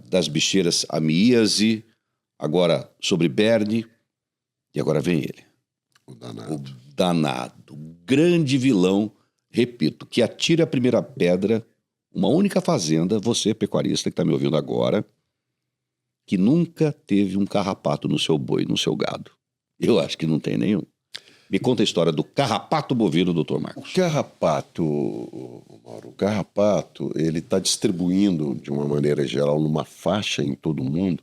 das bicheiras amíase, agora sobre berne, e agora vem ele. O danado. O danado, o grande vilão, repito, que atira a primeira pedra, uma única fazenda, você pecuarista que está me ouvindo agora, que nunca teve um carrapato no seu boi, no seu gado. Eu acho que não tem nenhum. Me conta a história do carrapato bovino, doutor Marcos. O carrapato, ele está distribuindo, de uma maneira geral, numa faixa em todo o mundo,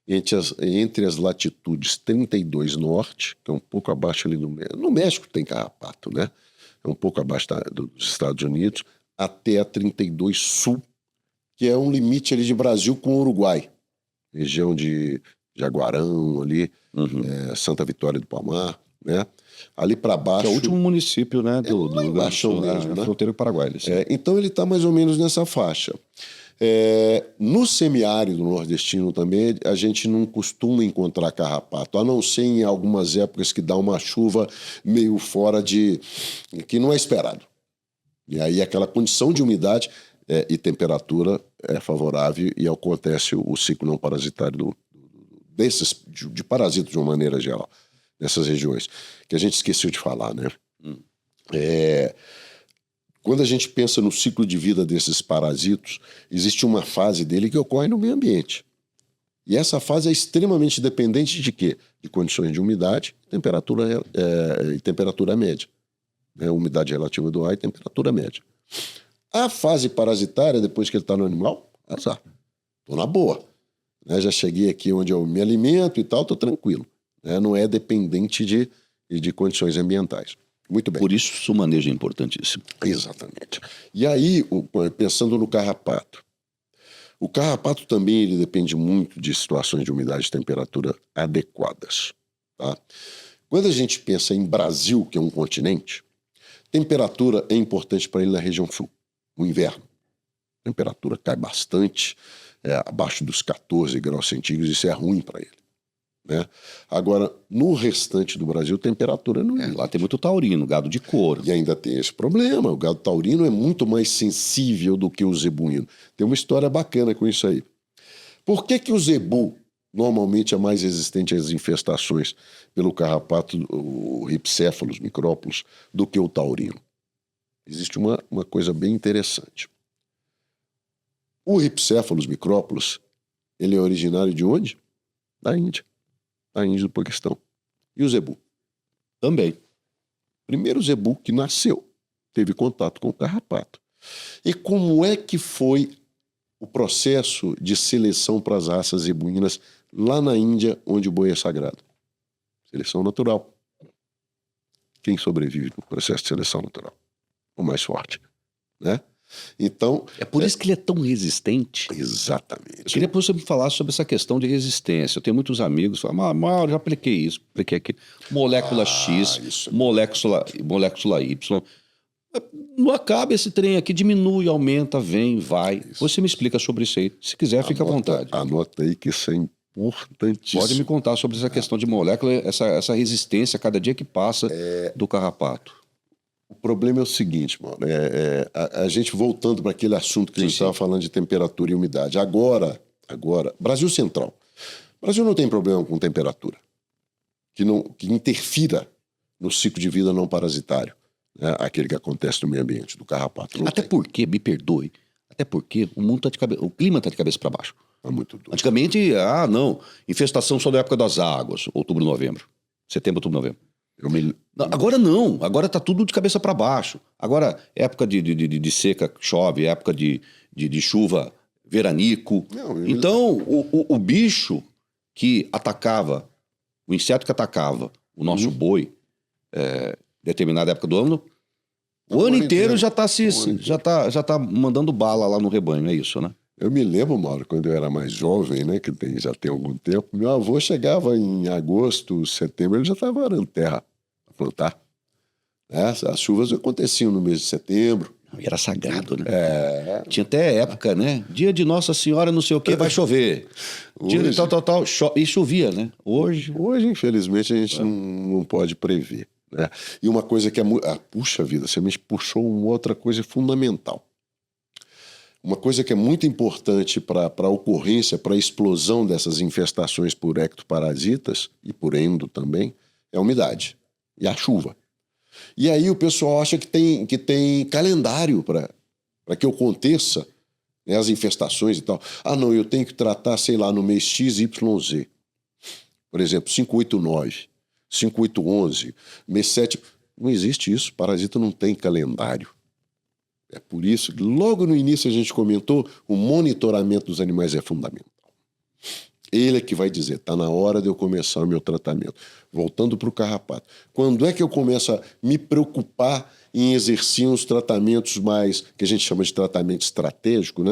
entre as latitudes 32 norte, que é um pouco abaixo ali no México tem carrapato, né? É um pouco abaixo dos Estados Unidos, até a 32 sul, que é um limite ali de Brasil com o Uruguai. Região de Jaguarão, ali, Santa Vitória do Palmar, né? Ali para baixo... Que é o último município, né, do baixão mesmo, né? fronteira com o Paraguai. Então ele está mais ou menos nessa faixa. No semiárido nordestino também, a gente não costuma encontrar carrapato, a não ser em algumas épocas que dá uma chuva meio fora que não é esperado. E aí aquela condição de umidade e temperatura é favorável e acontece o ciclo não parasitário de parasitas de uma maneira geral, nessas regiões, que a gente esqueceu de falar, né? Quando a gente pensa no ciclo de vida desses parasitos, existe uma fase dele que ocorre no meio ambiente. E essa fase é extremamente dependente de quê? De condições de umidade e temperatura média. Umidade relativa do ar e temperatura média. A fase parasitária, depois que ele está no animal, azar. Estou na boa. Já cheguei aqui onde eu me alimento e tal, estou tranquilo. Não é dependente de condições ambientais. Muito bem. Por isso o manejo é importantíssimo. Exatamente. E aí, pensando no carrapato. O carrapato também ele depende muito de situações de umidade e temperatura adequadas. Tá? Quando a gente pensa em Brasil, que é um continente, temperatura é importante para ele na região sul, no inverno. A temperatura cai bastante, abaixo dos 14 graus centígrados, isso é ruim para ele. Agora, no restante do Brasil, temperatura não é. Lá tem muito taurino, gado de couro. E ainda tem esse problema, o gado taurino é muito mais sensível do que o zebuíno. Tem uma história bacana com isso aí. Por que o zebu normalmente é mais resistente às infestações pelo carrapato, o Rhipcephalus micrópolis, do que o taurino? Existe uma coisa bem interessante. O Rhipcephalus micrópolis, ele é originário de onde? Da Índia. Da Índia do Paquistão. E o zebu? Também. Primeiro zebu que nasceu, teve contato com o carrapato. E como é que foi o processo de seleção para as raças zebuínas lá na Índia, onde o boi é sagrado? Seleção natural. Quem sobrevive no processo de seleção natural? O mais forte, Então... É por isso que ele é tão resistente. Exatamente. Eu queria que você me falasse sobre essa questão de resistência. Eu tenho muitos amigos que falam, mas eu já apliquei isso, apliquei aquilo. Molécula X, molécula Y. Não acaba esse trem aqui, diminui, aumenta, vem, vai. Isso. Você me explica sobre isso aí. Se quiser, fica à vontade. Anota aí que isso é importantíssimo. Pode me contar sobre essa questão de molécula, essa resistência cada dia que passa do carrapato. O problema é o seguinte, Mauro, a gente voltando para aquele assunto que a gente estava falando de temperatura e umidade. Agora, Brasil Central. O Brasil não tem problema com temperatura que interfira no ciclo de vida não parasitário, aquele que acontece no meio ambiente, do carrapato. Porque, me perdoe, o mundo tá de cabeça, o clima está de cabeça para baixo. É muito duro. Antigamente, não, infestação só na época das águas, outubro, novembro. Setembro, outubro, novembro. Agora não, agora tá tudo de cabeça para baixo. Agora, época de seca, chove, época de chuva, veranico. Então, o bicho que atacava, o inseto que atacava o nosso boi, determinada época do ano, o ano inteiro já tá mandando bala lá no rebanho, é isso, né? Eu me lembro, Mauro, quando eu era mais jovem, já tem algum tempo, meu avô chegava em agosto, setembro, ele já estava arando terra para plantar. As chuvas aconteciam no mês de setembro. E era sagrado, né? Tinha até época, né? Dia de Nossa Senhora, não sei o que, vai chover. Dia de tal, e chovia, né? Hoje, infelizmente, a gente não pode prever. E uma coisa que puxa vida, você me puxou uma outra coisa fundamental. Uma coisa que é muito importante para a ocorrência, para a explosão dessas infestações por ectoparasitas e por endo também, é a umidade e a chuva. E aí o pessoal acha que tem calendário para que aconteça as infestações e tal. Não, eu tenho que tratar, sei lá, no mês X, Y, Z. Por exemplo, 589, 5811, mês 7. Não existe isso, parasita não tem calendário. É por isso que logo no início a gente comentou, o monitoramento dos animais é fundamental. Ele é que vai dizer, está na hora de eu começar o meu tratamento. Voltando para o carrapato. Quando é que eu começo a me preocupar em exercer uns tratamentos mais, que a gente chama de tratamento estratégico,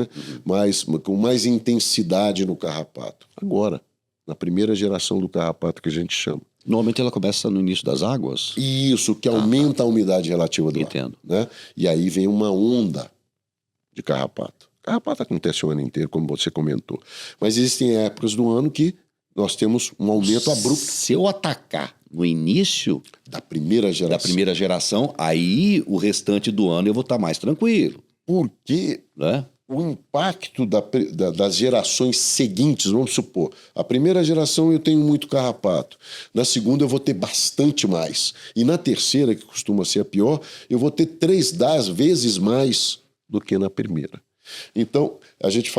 com mais intensidade no carrapato? Agora, na primeira geração do carrapato que a gente chama. Normalmente ela começa no início das águas? Isso, que aumenta a umidade relativa do ar. Entendo. E aí vem uma onda de carrapato. Carrapato acontece o ano inteiro, como você comentou. Mas existem épocas do ano que nós temos um aumento abrupto. Se eu atacar no início da primeira geração, aí o restante do ano eu vou estar mais tranquilo. Por quê? o impacto das gerações seguintes, vamos supor, a primeira geração eu tenho muito carrapato, na segunda eu vou ter bastante mais, e na terceira, que costuma ser a pior, eu vou ter 10 vezes mais do que na primeira. Então, a gente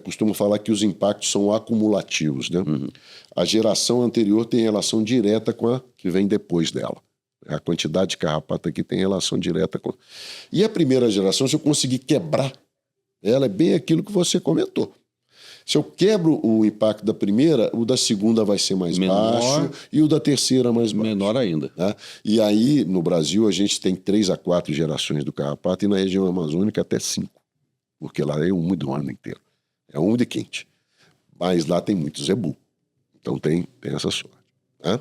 costuma falar que os impactos são acumulativos, né? Uhum. A geração anterior tem relação direta com a que vem depois dela. A quantidade de carrapato aqui tem relação direta com... E a primeira geração, se eu conseguir quebrar ela, é bem aquilo que você comentou. Se eu quebro o impacto da primeira, o da segunda vai ser mais baixo e o da terceira mais baixo. Menor ainda. Né? E aí, no Brasil, a gente tem 3 a 4 gerações do carrapato e na região amazônica até 5. Porque lá é úmido o ano inteiro. É úmido e quente. Mas lá tem muito zebu. Então tem essa sorte. Né?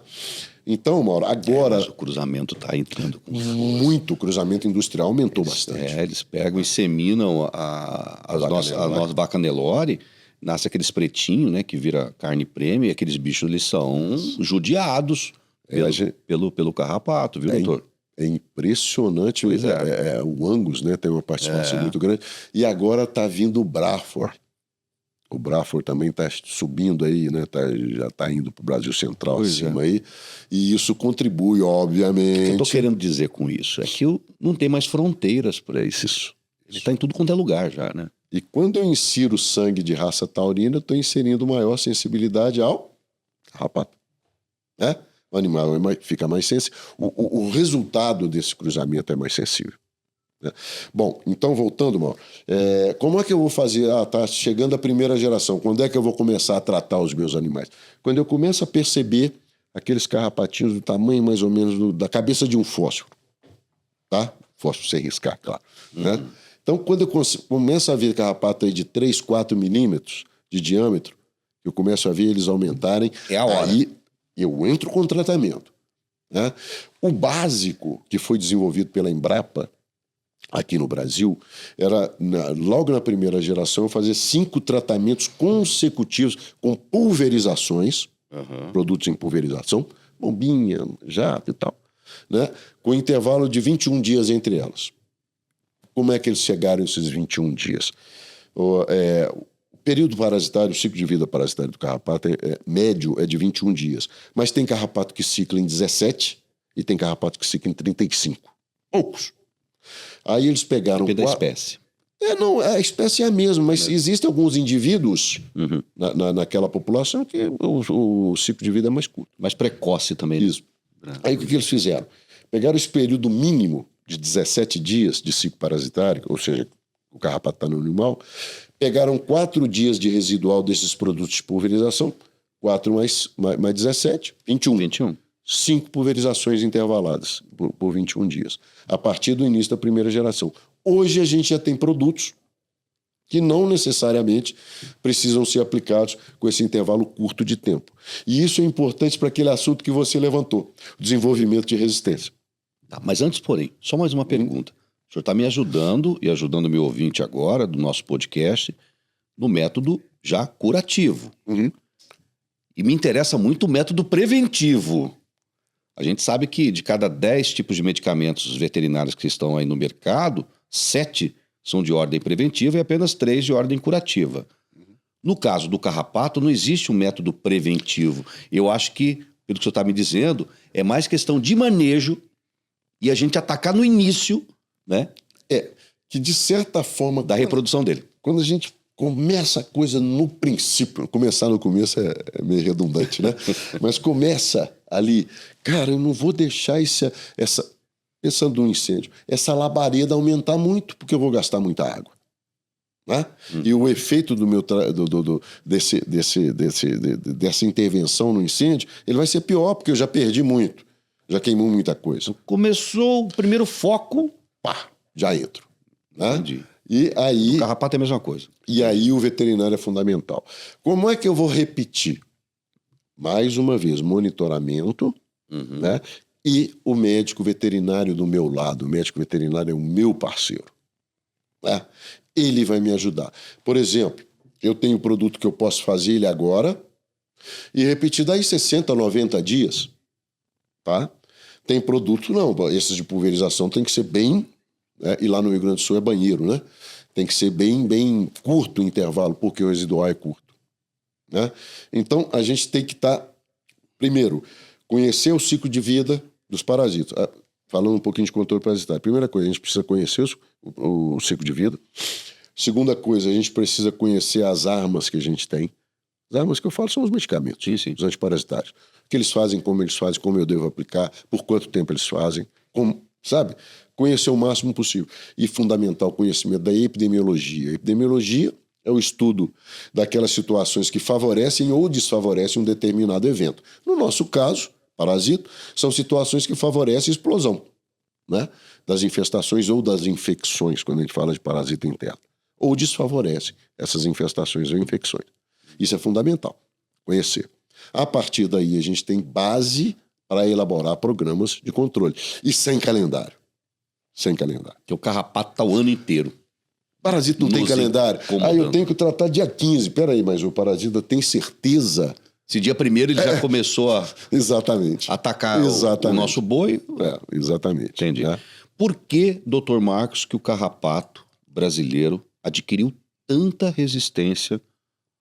Então, Mauro, agora... Mas o cruzamento está entrando com muito. O cruzamento industrial aumentou bastante. Eles pegam e inseminam a nossa vaca Nelore, nasce aqueles pretinhos, né, que vira carne prêmio, e aqueles bichos, eles são judiados pelo carrapato, viu, doutor? É impressionante. O Angus, né, tem uma participação muito grande. E agora está vindo o Braford. O Braford também está subindo aí, né? Já está indo para o Brasil Central acima aí. E isso contribui, obviamente. O que eu estou querendo dizer com isso é que não tem mais fronteiras para isso. Ele está em tudo quanto é lugar já, né? E quando eu insiro sangue de raça taurina, eu estou inserindo maior sensibilidade ao carrapato. Né? O animal fica mais sensível. O resultado desse cruzamento é mais sensível. Né? Bom, então voltando, Mauro, como é que eu vou fazer? Tá chegando a primeira geração, quando é que eu vou começar a tratar os meus animais? Quando eu começo a perceber aqueles carrapatinhos do tamanho mais ou menos da cabeça de um fósforo, tá? Fósforo sem riscar, claro. Né? Então, quando eu começo a ver carrapato aí de 3, 4 milímetros de diâmetro, eu começo a ver eles aumentarem, aí eu entro com tratamento. Né? O básico que foi desenvolvido pela Embrapa aqui no Brasil era, logo na primeira geração, fazer 5 tratamentos consecutivos com pulverizações, produtos em pulverização, bombinha, jato e tal, né? Com intervalo de 21 dias entre elas. Como é que eles chegaram a esses 21 dias? O período parasitário, o ciclo de vida parasitário do carrapato médio é de 21 dias, mas tem carrapato que cicla em 17 e tem carrapato que cicla em 35. Poucos. Aí eles pegaram... Depende da espécie. A espécie é a mesma, mas existem alguns indivíduos naquela população que o ciclo de vida é mais curto. Mais precoce também. Isso. Aí o que eles fizeram? Pegaram esse período mínimo de 17 dias de ciclo parasitário, ou seja, o carrapato está no animal, pegaram 4 dias de residual desses produtos de pulverização, 4 mais 17, 21. 5 pulverizações intervaladas por 21 dias, a partir do início da primeira geração. Hoje a gente já tem produtos que não necessariamente precisam ser aplicados com esse intervalo curto de tempo. E isso é importante para aquele assunto que você levantou, o desenvolvimento de resistência. Tá, mas antes, porém, só mais uma pergunta. O senhor está me ajudando e ajudando o meu ouvinte agora, do nosso podcast, no método já curativo. E me interessa muito o método preventivo. A gente sabe que de cada 10 tipos de medicamentos veterinários que estão aí no mercado, 7 são de ordem preventiva e apenas 3 de ordem curativa. No caso do carrapato, não existe um método preventivo. Eu acho que, pelo que o senhor está me dizendo, é mais questão de manejo e a gente atacar no início, né? Que de certa forma... Da reprodução dele. Quando a gente começa a coisa no princípio, começar no começo é meio redundante, né? Mas começa ali, cara, eu não vou deixar pensando no incêndio, essa labareda aumentar muito, porque eu vou gastar muita água. Né? E o efeito dessa intervenção no incêndio, ele vai ser pior, porque eu já perdi muito, já queimou muita coisa. Começou o primeiro foco, já entro. Né? Entendi. E aí, o carrapato é a mesma coisa. E aí o veterinário é fundamental. Como é que eu vou repetir? Mais uma vez, monitoramento, né? E o médico veterinário do meu lado. O médico veterinário é o meu parceiro. Né? Ele vai me ajudar. Por exemplo, eu tenho um produto que eu posso fazer ele agora e repetir daí 60, 90 dias. Tá? Tem produto, não. Esses de pulverização tem que ser bem... E lá no Rio Grande do Sul é banheiro, né? Tem que ser bem curto o intervalo, porque o residual é curto, né? Então, a gente tem que primeiro, conhecer o ciclo de vida dos parasitas. Falando um pouquinho de controle parasitário. Primeira coisa, a gente precisa conhecer o ciclo de vida. Segunda coisa, a gente precisa conhecer as armas que a gente tem. As armas que eu falo são os medicamentos, sim. os antiparasitários. O que eles fazem, como eu devo aplicar, por quanto tempo eles fazem, sabe? Conhecer o máximo possível. E fundamental o conhecimento da epidemiologia. A epidemiologia é o estudo daquelas situações que favorecem ou desfavorecem um determinado evento. No nosso caso, parasito, são situações que favorecem a explosão, né, das infestações ou das infecções, quando a gente fala de parasita interno, ou desfavorecem essas infestações ou infecções. Isso é fundamental, conhecer. A partir daí, a gente tem base para elaborar programas de controle. E sem calendário. Sem calendário. Que o carrapato está o ano inteiro. Parasita não tem calendário. Eu tenho que tratar dia 15. Peraí, mas o parasita tem certeza? Se dia 1º ele já começou a exatamente. atacar o nosso boi. Exatamente. Entendi. Por que, doutor Marcos, que o carrapato brasileiro adquiriu tanta resistência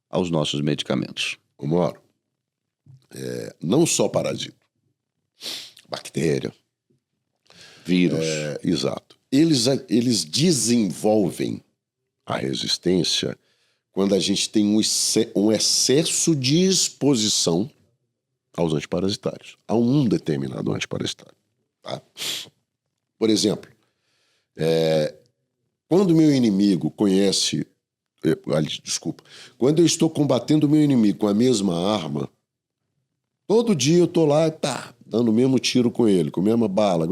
aos nossos medicamentos? Moro. Não só parasita. Bactéria. Vírus. Exato. Eles desenvolvem a resistência quando a gente tem um excesso de exposição aos antiparasitários, a um determinado antiparasitário. Tá? Por exemplo, quando o meu inimigo conhece... Quando eu estou combatendo o meu inimigo com a mesma arma, todo dia eu estou lá, dando o mesmo tiro com ele, com a mesma bala.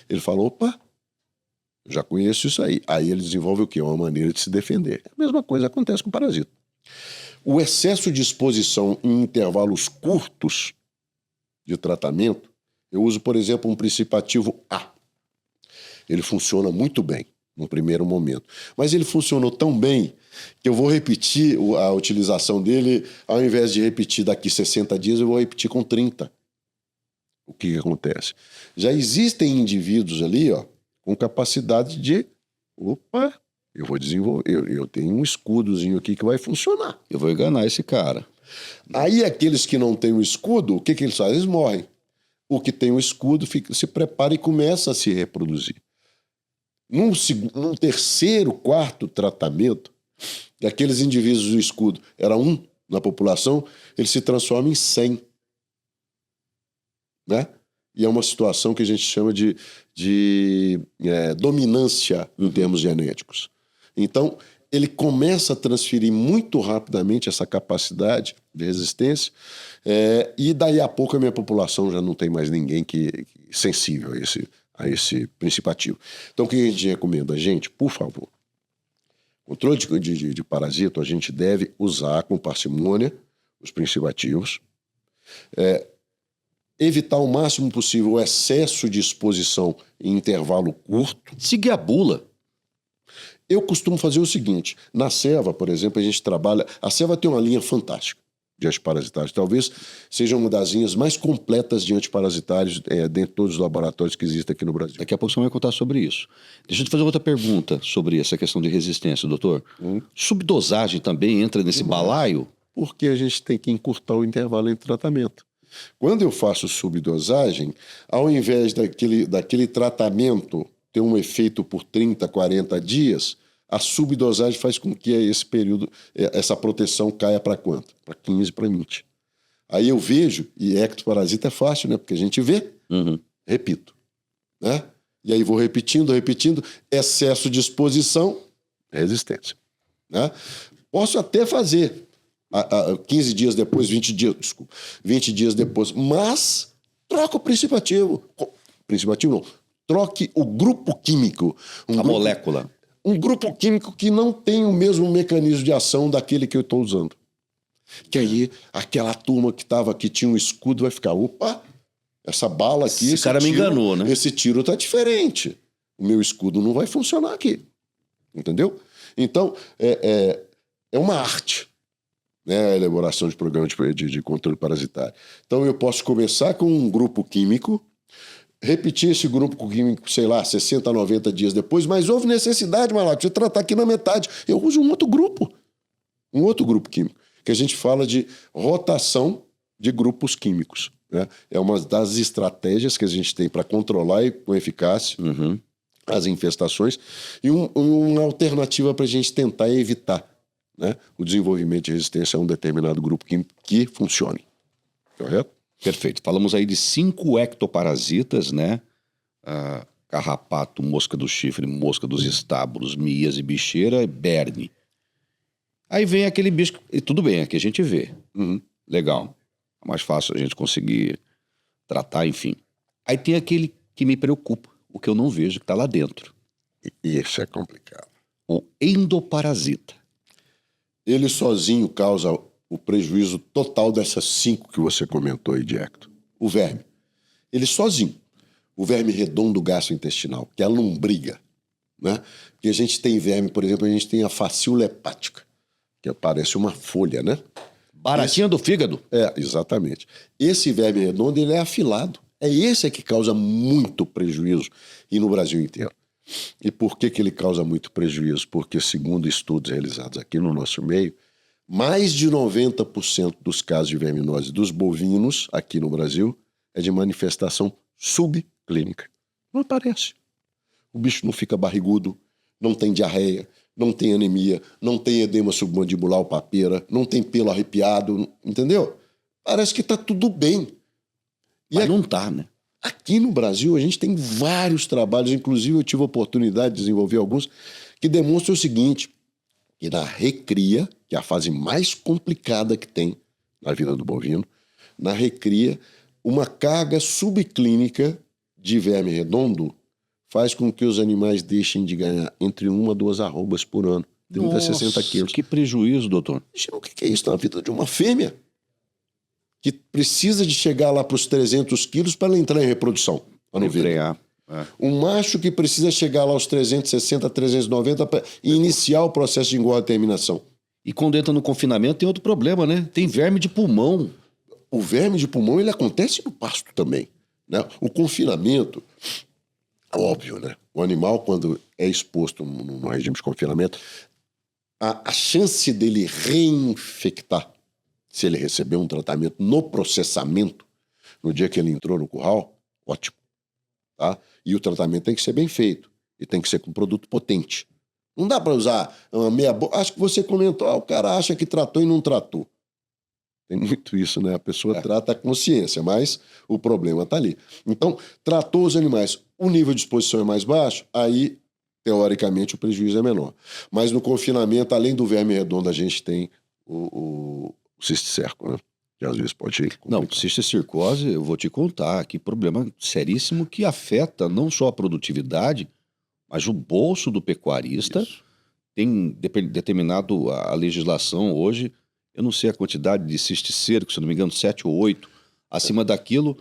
Ele fala, opa, já conheço isso aí. Aí ele desenvolve o quê? Uma maneira de se defender. A mesma coisa acontece com o parasita. O excesso de exposição em intervalos curtos de tratamento, eu uso, por exemplo, um principativo A. Ele funciona muito bem no primeiro momento. Mas ele funcionou tão bem que eu vou repetir a utilização dele, ao invés de repetir daqui 60 dias, eu vou repetir com 30. O que acontece? Já existem indivíduos ali, com capacidade de, eu vou desenvolver, eu tenho um escudozinho aqui que vai funcionar. Eu vou enganar esse cara. Aí aqueles que não têm o escudo, o que eles fazem? Eles morrem. O que tem o escudo se prepara e começa a se reproduzir. Num terceiro, quarto tratamento, aqueles indivíduos do escudo, era 1 na população, ele se transforma em 100. Né? E é uma situação que a gente chama de dominância em termos genéticos. Então, ele começa a transferir muito rapidamente essa capacidade de resistência, e daí a pouco a minha população já não tem mais ninguém sensível a esse principativo. Então, o que a gente recomenda? Gente, por favor, controle de parasito, a gente deve usar com parcimônia os principativos, evitar o máximo possível o excesso de exposição em intervalo curto. Seguir a bula. Eu costumo fazer o seguinte, na Ceva, por exemplo, a gente trabalha... A Ceva tem uma linha fantástica de antiparasitários. Talvez seja uma das linhas mais completas de antiparasitários dentro de todos os laboratórios que existem aqui no Brasil. Daqui a pouco você vai contar sobre isso. Deixa eu te fazer outra pergunta sobre essa questão de resistência, doutor. Subdosagem também entra nesse balaio? Porque a gente tem que encurtar o intervalo entre tratamento. Quando eu faço subdosagem, ao invés daquele tratamento ter um efeito por 30, 40 dias, a subdosagem faz com que esse período, essa proteção caia para quanto? Para 15, para 20. Aí eu vejo, e ectoparasita é fácil, né? Porque a gente vê, repito. Né? E aí vou repetindo, excesso de exposição, resistência. Né? Posso até fazer 15 dias depois, 20 dias depois, mas troca o principativo. Principativo não, troque o grupo químico. Molécula. Um grupo químico que não tem o mesmo mecanismo de ação daquele que eu estou usando. Que aí, aquela turma que tinha um escudo vai ficar, opa, essa bala aqui... Esse cara me enganou, né? Esse tiro está diferente. O meu escudo não vai funcionar aqui. Entendeu? Então, é uma arte, né, a elaboração de programas de controle parasitário. Então, eu posso começar com um grupo químico, repetir esse grupo químico, sei lá, 60, 90 dias depois, mas houve necessidade, Malaco, de tratar aqui na metade. Eu uso um outro grupo químico, que a gente fala de rotação de grupos químicos, né? É uma das estratégias que a gente tem para controlar com eficácia as infestações e uma alternativa para a gente tentar evitar, né, o desenvolvimento de resistência a um determinado grupo químico que funcione. Correto? Perfeito. Falamos aí de 5 ectoparasitas, né? Carrapato, mosca do chifre, mosca dos estábulos, mias, bicheira e berne. Aí vem aquele bicho, e tudo bem, aqui a gente vê. Legal. É mais fácil a gente conseguir tratar, enfim. Aí tem aquele que me preocupa, o que eu não vejo, que está lá dentro. E isso é complicado. O endoparasita. Ele sozinho causa o prejuízo total dessas 5 que você comentou aí, de ecto. O verme. Ele sozinho. O verme redondo gastrointestinal, que é a lombriga, né? Porque a gente tem verme, por exemplo, a gente tem a facíola hepática, que parece uma folha, né? Baratinha do fígado. É, exatamente. Esse verme redondo, ele é afilado. É esse que causa muito prejuízo, e no Brasil inteiro. E por que ele causa muito prejuízo? Porque, segundo estudos realizados aqui no nosso meio, mais de 90% dos casos de verminose dos bovinos aqui no Brasil é de manifestação subclínica. Não aparece. O bicho não fica barrigudo, não tem diarreia, não tem anemia, não tem edema submandibular ou papeira, não tem pelo arrepiado, entendeu? Parece que tá tudo bem. Mas não tá, né? Aqui no Brasil a gente tem vários trabalhos, inclusive eu tive a oportunidade de desenvolver alguns, que demonstram o seguinte, que na recria, que é a fase mais complicada que tem na vida do bovino, na recria, uma carga subclínica de verme redondo faz com que os animais deixem de ganhar entre 1 a 2 arrobas por ano, 30 a 60 quilos. Que prejuízo, doutor. O que é isso na vida de uma fêmea? Que precisa de chegar lá para os 300 quilos para ela entrar em reprodução. Um macho que precisa chegar lá aos 360, 390 para iniciar o processo de engorda e terminação. E quando entra no confinamento tem outro problema, né? Tem verme de pulmão. O verme de pulmão, ele acontece no pasto também, né? O confinamento, óbvio, né? O animal, quando é exposto no regime de confinamento, a chance dele reinfectar, se ele receber um tratamento no processamento, no dia que ele entrou no curral, ótimo. Tá? E o tratamento tem que ser bem feito. E tem que ser com produto potente. Não dá para usar uma meia boca. Acho que você comentou, o cara acha que tratou e não tratou. Tem muito isso, né? A pessoa trata a consciência, mas o problema está ali. Então, tratou os animais, o nível de exposição é mais baixo, aí, teoricamente, o prejuízo é menor. Mas no confinamento, além do verme redondo, a gente tem o cisticerco, né? Que às vezes pode ir complicado. Não, cisticercose, eu vou te contar, que problema seríssimo que afeta não só a produtividade, mas o bolso do pecuarista. Isso. Tem determinado a legislação hoje, eu não sei a quantidade de cisticerco, se não me engano, 7 ou 8. Acima daquilo,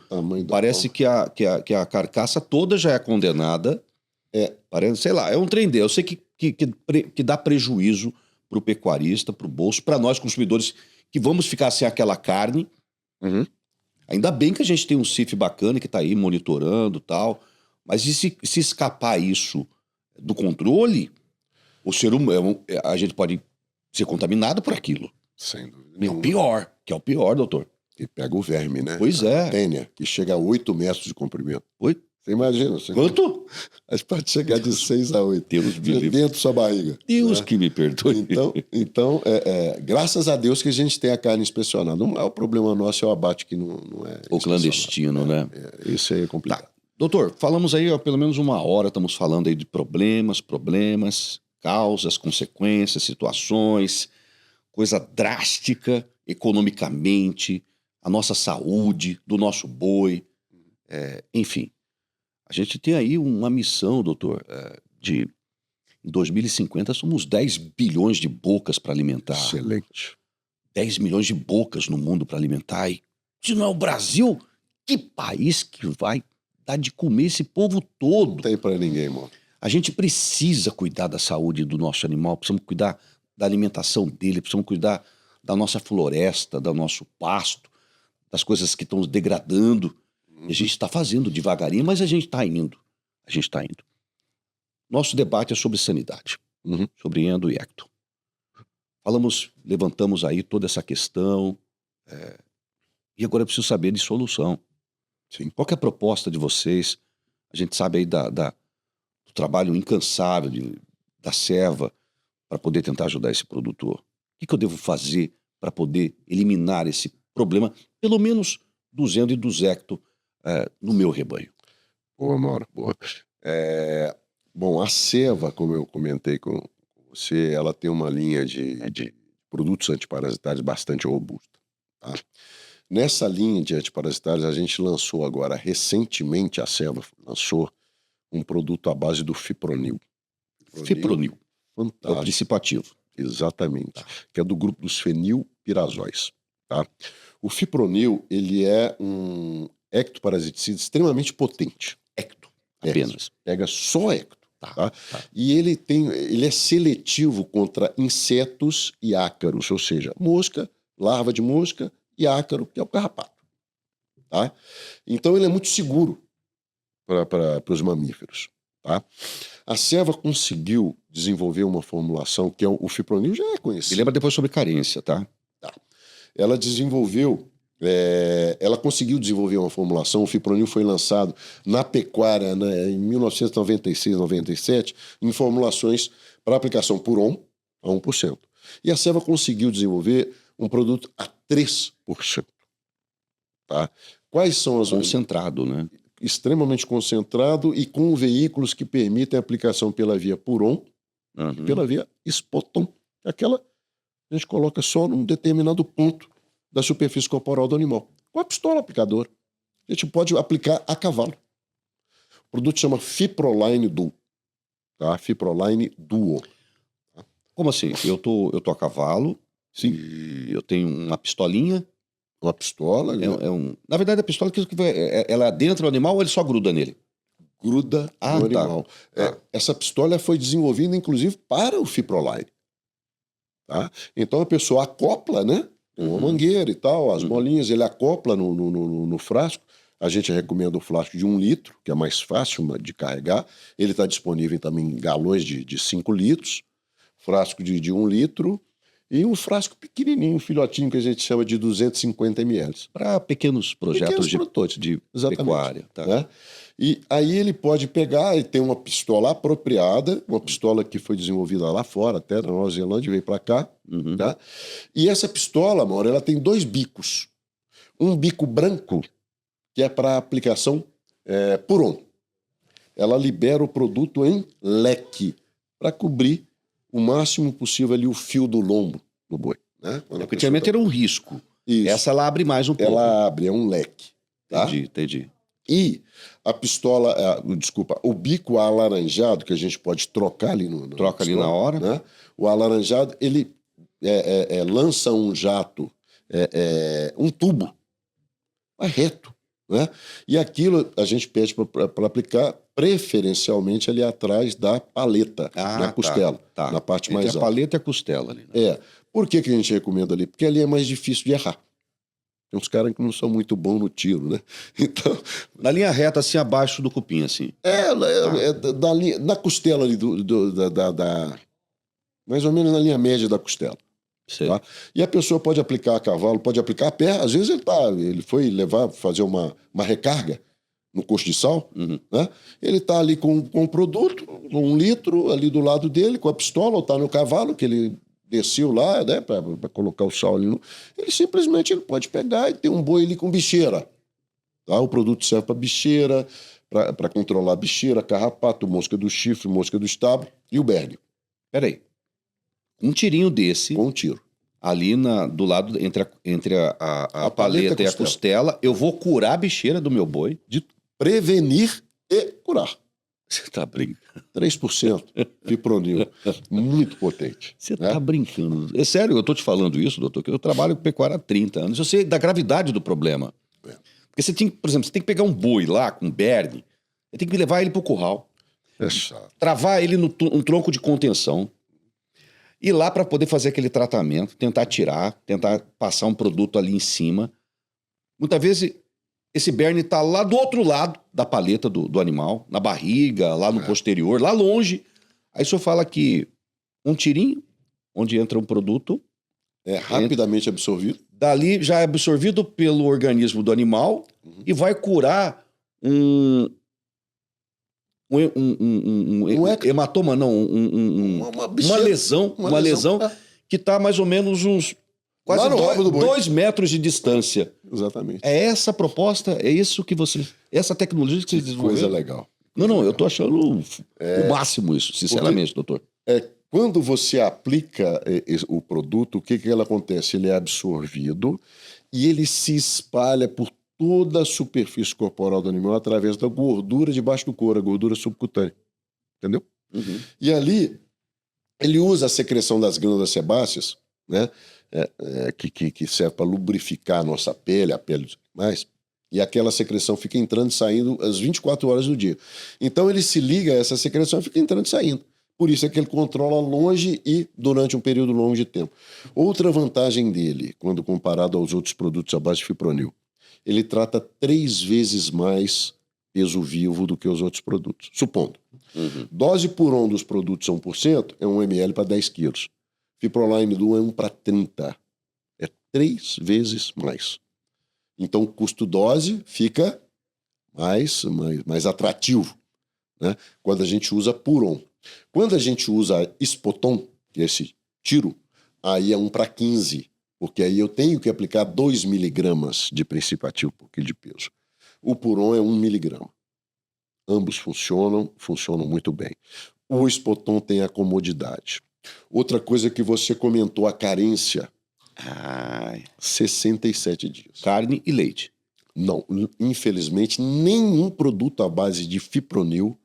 parece que a carcaça toda já é condenada. Parece, sei lá, é um trem dele. Eu sei que dá prejuízo para o pecuarista, para o bolso, para nós consumidores que vamos ficar sem aquela carne. Ainda bem que a gente tem um CIF bacana que está aí monitorando e tal, mas e se escapar isso do controle, o ser humano, a gente pode ser contaminado por aquilo. Sem dúvida. É o pior, que é o pior, doutor. E pega o verme, né? Pois é. A tênia, que chega a 8 metros de comprimento. Oi? Você imagina? Quanto? Mas pode chegar de 6 a 8. Deus me livre. Dentro da sua barriga. Deus, né? Que me perdoe. Então graças a Deus que a gente tem a carne inspecionada. Não é o problema nosso, é o abate que não é o clandestino, né? Isso aí é complicado. Tá. Doutor, falamos aí há pelo menos 1 hora, estamos falando aí de problemas, causas, consequências, situações, coisa drástica economicamente, a nossa saúde, do nosso boi, enfim. A gente tem aí uma missão, doutor, em 2050 somos 10 bilhões de bocas para alimentar. Excelente. 10 milhões de bocas no mundo para alimentar. E se não é o Brasil, que país que vai dar de comer esse povo todo? Não tem para ninguém, irmão. A gente precisa cuidar da saúde do nosso animal, precisamos cuidar da alimentação dele, precisamos cuidar da nossa floresta, do nosso pasto, das coisas que estão degradando. A gente está fazendo devagarinho, mas a gente está indo. A gente está indo. Nosso debate é sobre sanidade, sobre endo e ecto. Levantamos aí toda essa questão, e agora eu preciso saber de solução. Sim. Qual que é a proposta de vocês? A gente sabe aí do trabalho incansável da Serva para poder tentar ajudar esse produtor. O que eu devo fazer para poder eliminar esse problema, pelo menos do endo e do ecto, no meu rebanho? Boa, Mauro. Boa. Bom, a Serva, como eu comentei com você, ela tem uma linha de produtos antiparasitários bastante robusta. Tá? Nessa linha de antiparasitários, a gente lançou agora, recentemente, a Serva lançou um produto à base do fipronil. Fipronil. Fantástico. É o princípio ativo. Exatamente. Tá. Que é do grupo dos fenilpirazóis. Tá? O fipronil, ele é um ectoparasiticida extremamente potente. Ecto, apenas. Pega só ecto. Tá? E ele é seletivo contra insetos e ácaros, ou seja, mosca, larva de mosca e ácaro, que é o carrapato. Tá? Então ele é muito seguro para os mamíferos. Tá? A Serva conseguiu desenvolver uma formulação que o fipronil já é conhecido. E lembra depois sobre carência, tá? Ela ela conseguiu desenvolver uma formulação. O fipronil foi lançado na pecuária, né, em 1996, 97, em formulações para aplicação por a 1%. E a Serva conseguiu desenvolver um produto a 3%. Tá? Quais são as... Concentrado, né? Extremamente concentrado e com veículos que permitem a aplicação pela via puron e pela via sputum. Aquela a gente coloca só num determinado ponto da superfície corporal do animal. Com a pistola aplicadora. A gente pode aplicar a cavalo. O produto chama Fiproline Duo. Tá? Fiproline Duo. Tá? Como assim? Eu tô a cavalo. Sim. E eu tenho uma pistolinha. Uma pistola. Na verdade, a pistola ela é dentro do animal ou ele só gruda nele? Gruda no animal. Essa pistola foi desenvolvida, inclusive, para o Fiproline. Tá? Então a pessoa acopla, né? Uma mangueira e tal, as bolinhas, ele acopla no frasco. A gente recomenda o frasco de 1 litro, que é mais fácil de carregar. Ele está disponível também em galões de 5 litros, frasco de 1 litro e um frasco pequenininho, filhotinho, que a gente chama de 250 ml. Para pequenos projetos de pecuária. Tá? Né? E aí ele pode pegar, ele tem uma pistola apropriada, uma pistola que foi desenvolvida lá fora, até na Nova Zelândia, veio para cá. Tá? E essa pistola, Mauro, ela tem 2 bicos. Um bico branco, que é para aplicação puron. Ela libera o produto em leque, para cobrir o máximo possível ali o fio do lombo do boi. Né? Porque antigamente era um risco. Isso. Essa ela abre mais um pouco. Ela abre, é um leque. Tá? Entendi. E a pistola, o bico alaranjado, que a gente pode trocar ali Troca ali na hora. Né? O alaranjado, ele lança um jato, um tubo, reto. Né? E aquilo a gente pede para aplicar preferencialmente ali atrás da paleta, na costela, na parte mais alta. A paleta e a costela ali. Né? Por que a gente recomenda ali? Porque ali é mais difícil de errar. Tem uns caras que não são muito bons no tiro, né? Então, na linha reta, assim, abaixo do cupim, assim. Na costela ali, mais ou menos na linha média da costela. Tá? E a pessoa pode aplicar a cavalo, pode aplicar a pé. Às vezes ele foi fazer uma recarga no costiçal, né? Ele está ali com o produto, com 1 litro ali do lado dele, com a pistola, ou está no cavalo, que ele desceu lá, né, para colocar o sal ali. Ele simplesmente pode pegar e ter um boi ali com bicheira. Tá? O produto serve para bicheira, para controlar a bicheira, carrapato, mosca do chifre, mosca do estábulo e o berne. Peraí. Um tirinho desse. Com um tiro. Ali do lado, entre a paleta e a costela, eu vou curar a bicheira do meu boi. De prevenir e curar. Você tá brincando. 3% fipronil. Muito potente. Você tá brincando. É sério, eu tô te falando isso, doutor, que eu trabalho com pecuária há 30 anos. Eu sei da gravidade do problema. Porque você tem, por exemplo, você tem que pegar um boi lá com berne, você tem que levar ele pro curral. Travar ele um tronco de contenção. Ir lá para poder fazer aquele tratamento, tentar tirar, tentar passar um produto ali em cima. Muitas vezes esse berne está lá do outro lado da paleta do animal, na barriga, lá no posterior, lá longe. Aí o senhor fala que um tirinho, onde entra um produto... É rapidamente absorvido. Dali já é absorvido pelo organismo do animal e vai curar um hematoma, não, uma lesão que está mais ou menos uns quase 2 metros de distância. Exatamente. É essa proposta, é isso que você... Essa tecnologia que você desenvolveu. Coisa legal. Não, eu tô achando o máximo isso, sinceramente, doutor. Quando você aplica o produto, o que ela acontece? Ele é absorvido e ele se espalha por toda a superfície corporal do animal através da gordura debaixo do couro, a gordura subcutânea. Entendeu? E ali, ele usa a secreção das glândulas sebáceas, né? Que serve para lubrificar a nossa pele, a pele dos animais, e aquela secreção fica entrando e saindo às 24 horas do dia. Então ele se liga a essa secreção e fica entrando e saindo. Por isso é que ele controla longe e durante um período longo de tempo. Outra vantagem dele, quando comparado aos outros produtos à base de fipronil, ele trata 3 vezes mais peso vivo do que os outros produtos. Supondo, dose por 1 dos produtos a 1% é 1 ml para 10 quilos. Fiproline Duo é 1 para 30. É 3 vezes mais. Então o custo-dose fica mais atrativo, né? Quando a gente usa por 1. Quando a gente usa Spoton, que é esse tiro, aí é 1 para 15, porque aí eu tenho que aplicar 2 miligramas de princípio ativo por quilo de peso. O Puron é 1 miligrama. Ambos funcionam muito bem. O Spoton tem a comodidade. Outra coisa que você comentou, a carência. 67 dias. Carne e leite. Não, infelizmente, nenhum produto à base de fipronil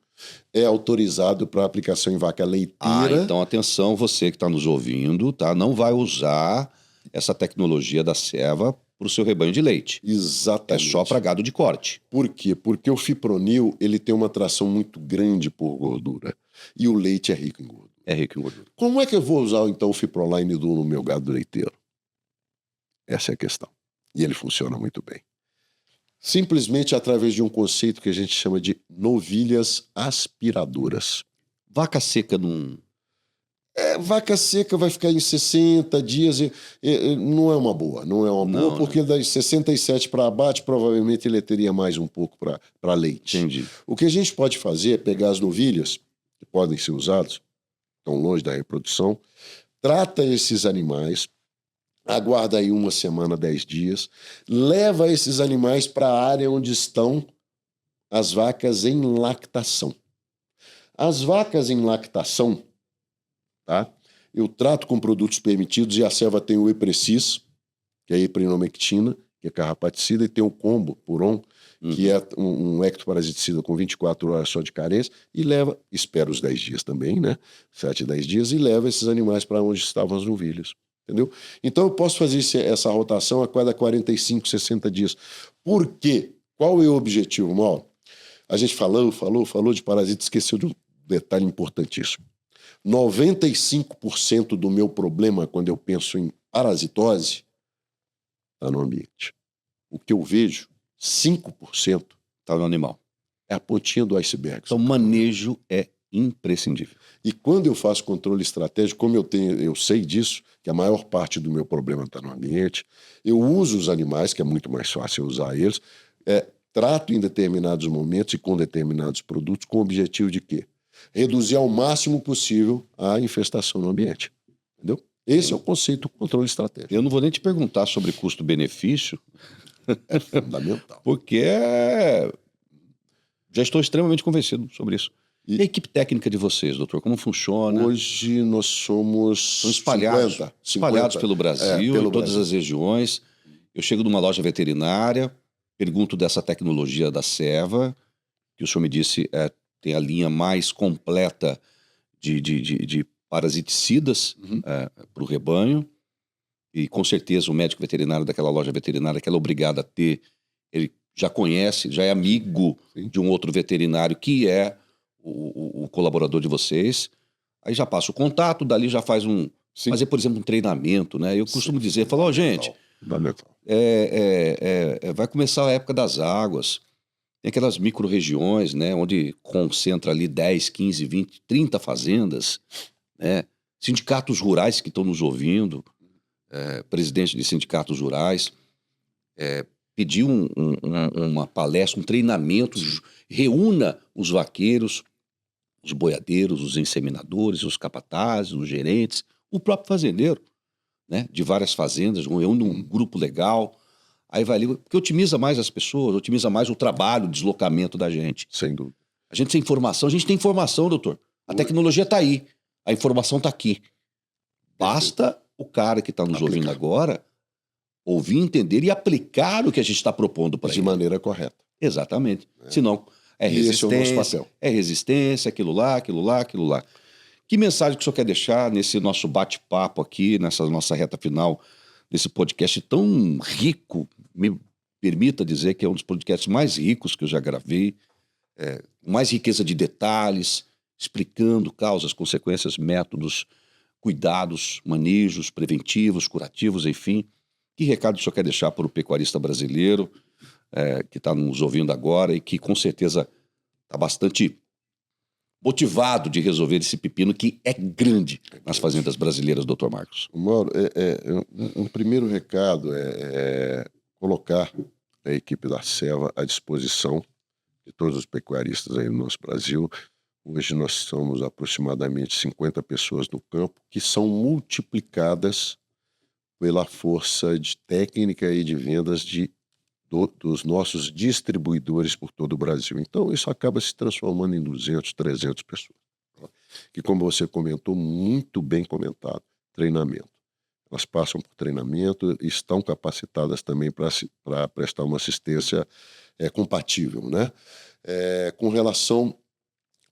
é autorizado para aplicação em vaca leiteira. Então atenção, você que está nos ouvindo, tá? Não vai usar essa tecnologia da Ceva para o seu rebanho de leite. Exatamente. É só para gado de corte. Por quê? Porque o fipronil ele tem uma atração muito grande por gordura. E o leite é rico em gordura. É rico em gordura. Como é que eu vou usar então o Fiproline Duo no meu gado leiteiro? Essa é a questão. E ele funciona muito bem. Simplesmente através de um conceito que a gente chama de novilhas aspiradoras. Vaca seca não... Vaca seca vai ficar em 60 dias, não é uma boa, porque das 67 para abate, provavelmente ele teria mais um pouco para leite. Entendi. O que a gente pode fazer é pegar as novilhas, que podem ser usadas, estão longe da reprodução, trata esses animais, aguarda aí 1 semana, 10 dias, leva esses animais para a área onde estão as vacas em lactação. As vacas em lactação, tá? Eu trato com produtos permitidos e a Ceva tem o Eprecis, que é a eprinomectina, que é carrapaticida, e tem o Combo Puron, que é um ectoparasiticida com 24 horas só de carência, e leva, espera os 10 dias também, né? 7, 10 dias, e leva esses animais para onde estavam as novilhas. Entendeu? Então eu posso fazer essa rotação a cada 45, 60 dias. Por quê? Qual é o objetivo, Mauro? A gente falou de parasita, esqueceu de um detalhe importantíssimo. 95% do meu problema quando eu penso em parasitose está no ambiente. O que eu vejo, 5% está no animal. É a pontinha do iceberg. Então, manejo é imprescindível. E quando eu faço controle estratégico, como eu sei disso, que a maior parte do meu problema está no ambiente, eu uso os animais, que é muito mais fácil usar eles, trato em determinados momentos e com determinados produtos com o objetivo de quê? Reduzir ao máximo possível a infestação no ambiente. Entendeu? Esse é o conceito do controle estratégico. Eu não vou nem te perguntar sobre custo-benefício. É fundamental. Porque já estou extremamente convencido sobre isso. E a equipe técnica de vocês, doutor, como funciona? Hoje nós somos espalhados pelo Brasil, em todas as regiões. Eu chego numa loja veterinária, pergunto dessa tecnologia da Ceva, que o senhor me disse tem a linha mais completa de parasiticidas para o rebanho. E com certeza o médico veterinário daquela loja veterinária que ela é obrigada a ter, ele já conhece, já é amigo de um outro veterinário que é o colaborador de vocês. Aí já passa o contato, dali já faz fazer, por exemplo, um treinamento, né? Eu costumo dizer, gente, Fundamental. Vai começar a época das águas. Tem aquelas micro-regiões, né, onde concentra ali 10, 15, 20, 30 fazendas, né? Sindicatos rurais que estão nos ouvindo, presidente de sindicatos rurais, pediu uma palestra, um treinamento, reúna os vaqueiros, os boiadeiros, os inseminadores, os capatazes, os gerentes, o próprio fazendeiro, né, de várias fazendas, reúne um grupo legal, aí vai ali, porque otimiza mais as pessoas, otimiza mais o trabalho, o deslocamento da gente. Sem dúvida. A gente tem informação, doutor. A tecnologia está aí, a informação está aqui. Basta o cara que está nos ouvindo agora ouvir, entender e aplicar o que a gente está propondo para ele. De maneira correta. Exatamente. Senão, resistência. Esse é o nosso papel. Resistência, aquilo lá. Que mensagem que o senhor quer deixar nesse nosso bate-papo aqui, nessa nossa reta final desse podcast tão rico? Me permita dizer que é um dos podcasts mais ricos que eu já gravei, mais riqueza de detalhes, explicando causas, consequências, métodos, cuidados, manejos preventivos, curativos, enfim. Que recado o senhor quer deixar para o pecuarista brasileiro que está nos ouvindo agora e que com certeza está bastante motivado de resolver esse pepino que é grande nas fazendas brasileiras, doutor Marcos? Mauro, um primeiro recado é colocar a equipe da Seva à disposição de todos os pecuaristas aí no nosso Brasil. Hoje nós somos aproximadamente 50 pessoas no campo que são multiplicadas pela força de técnica e de vendas dos nossos distribuidores por todo o Brasil. Então isso acaba se transformando em 200, 300 pessoas. Que, como você comentou, muito bem comentado, treinamento. Elas passam por treinamento e estão capacitadas também para prestar uma assistência compatível, né? Com relação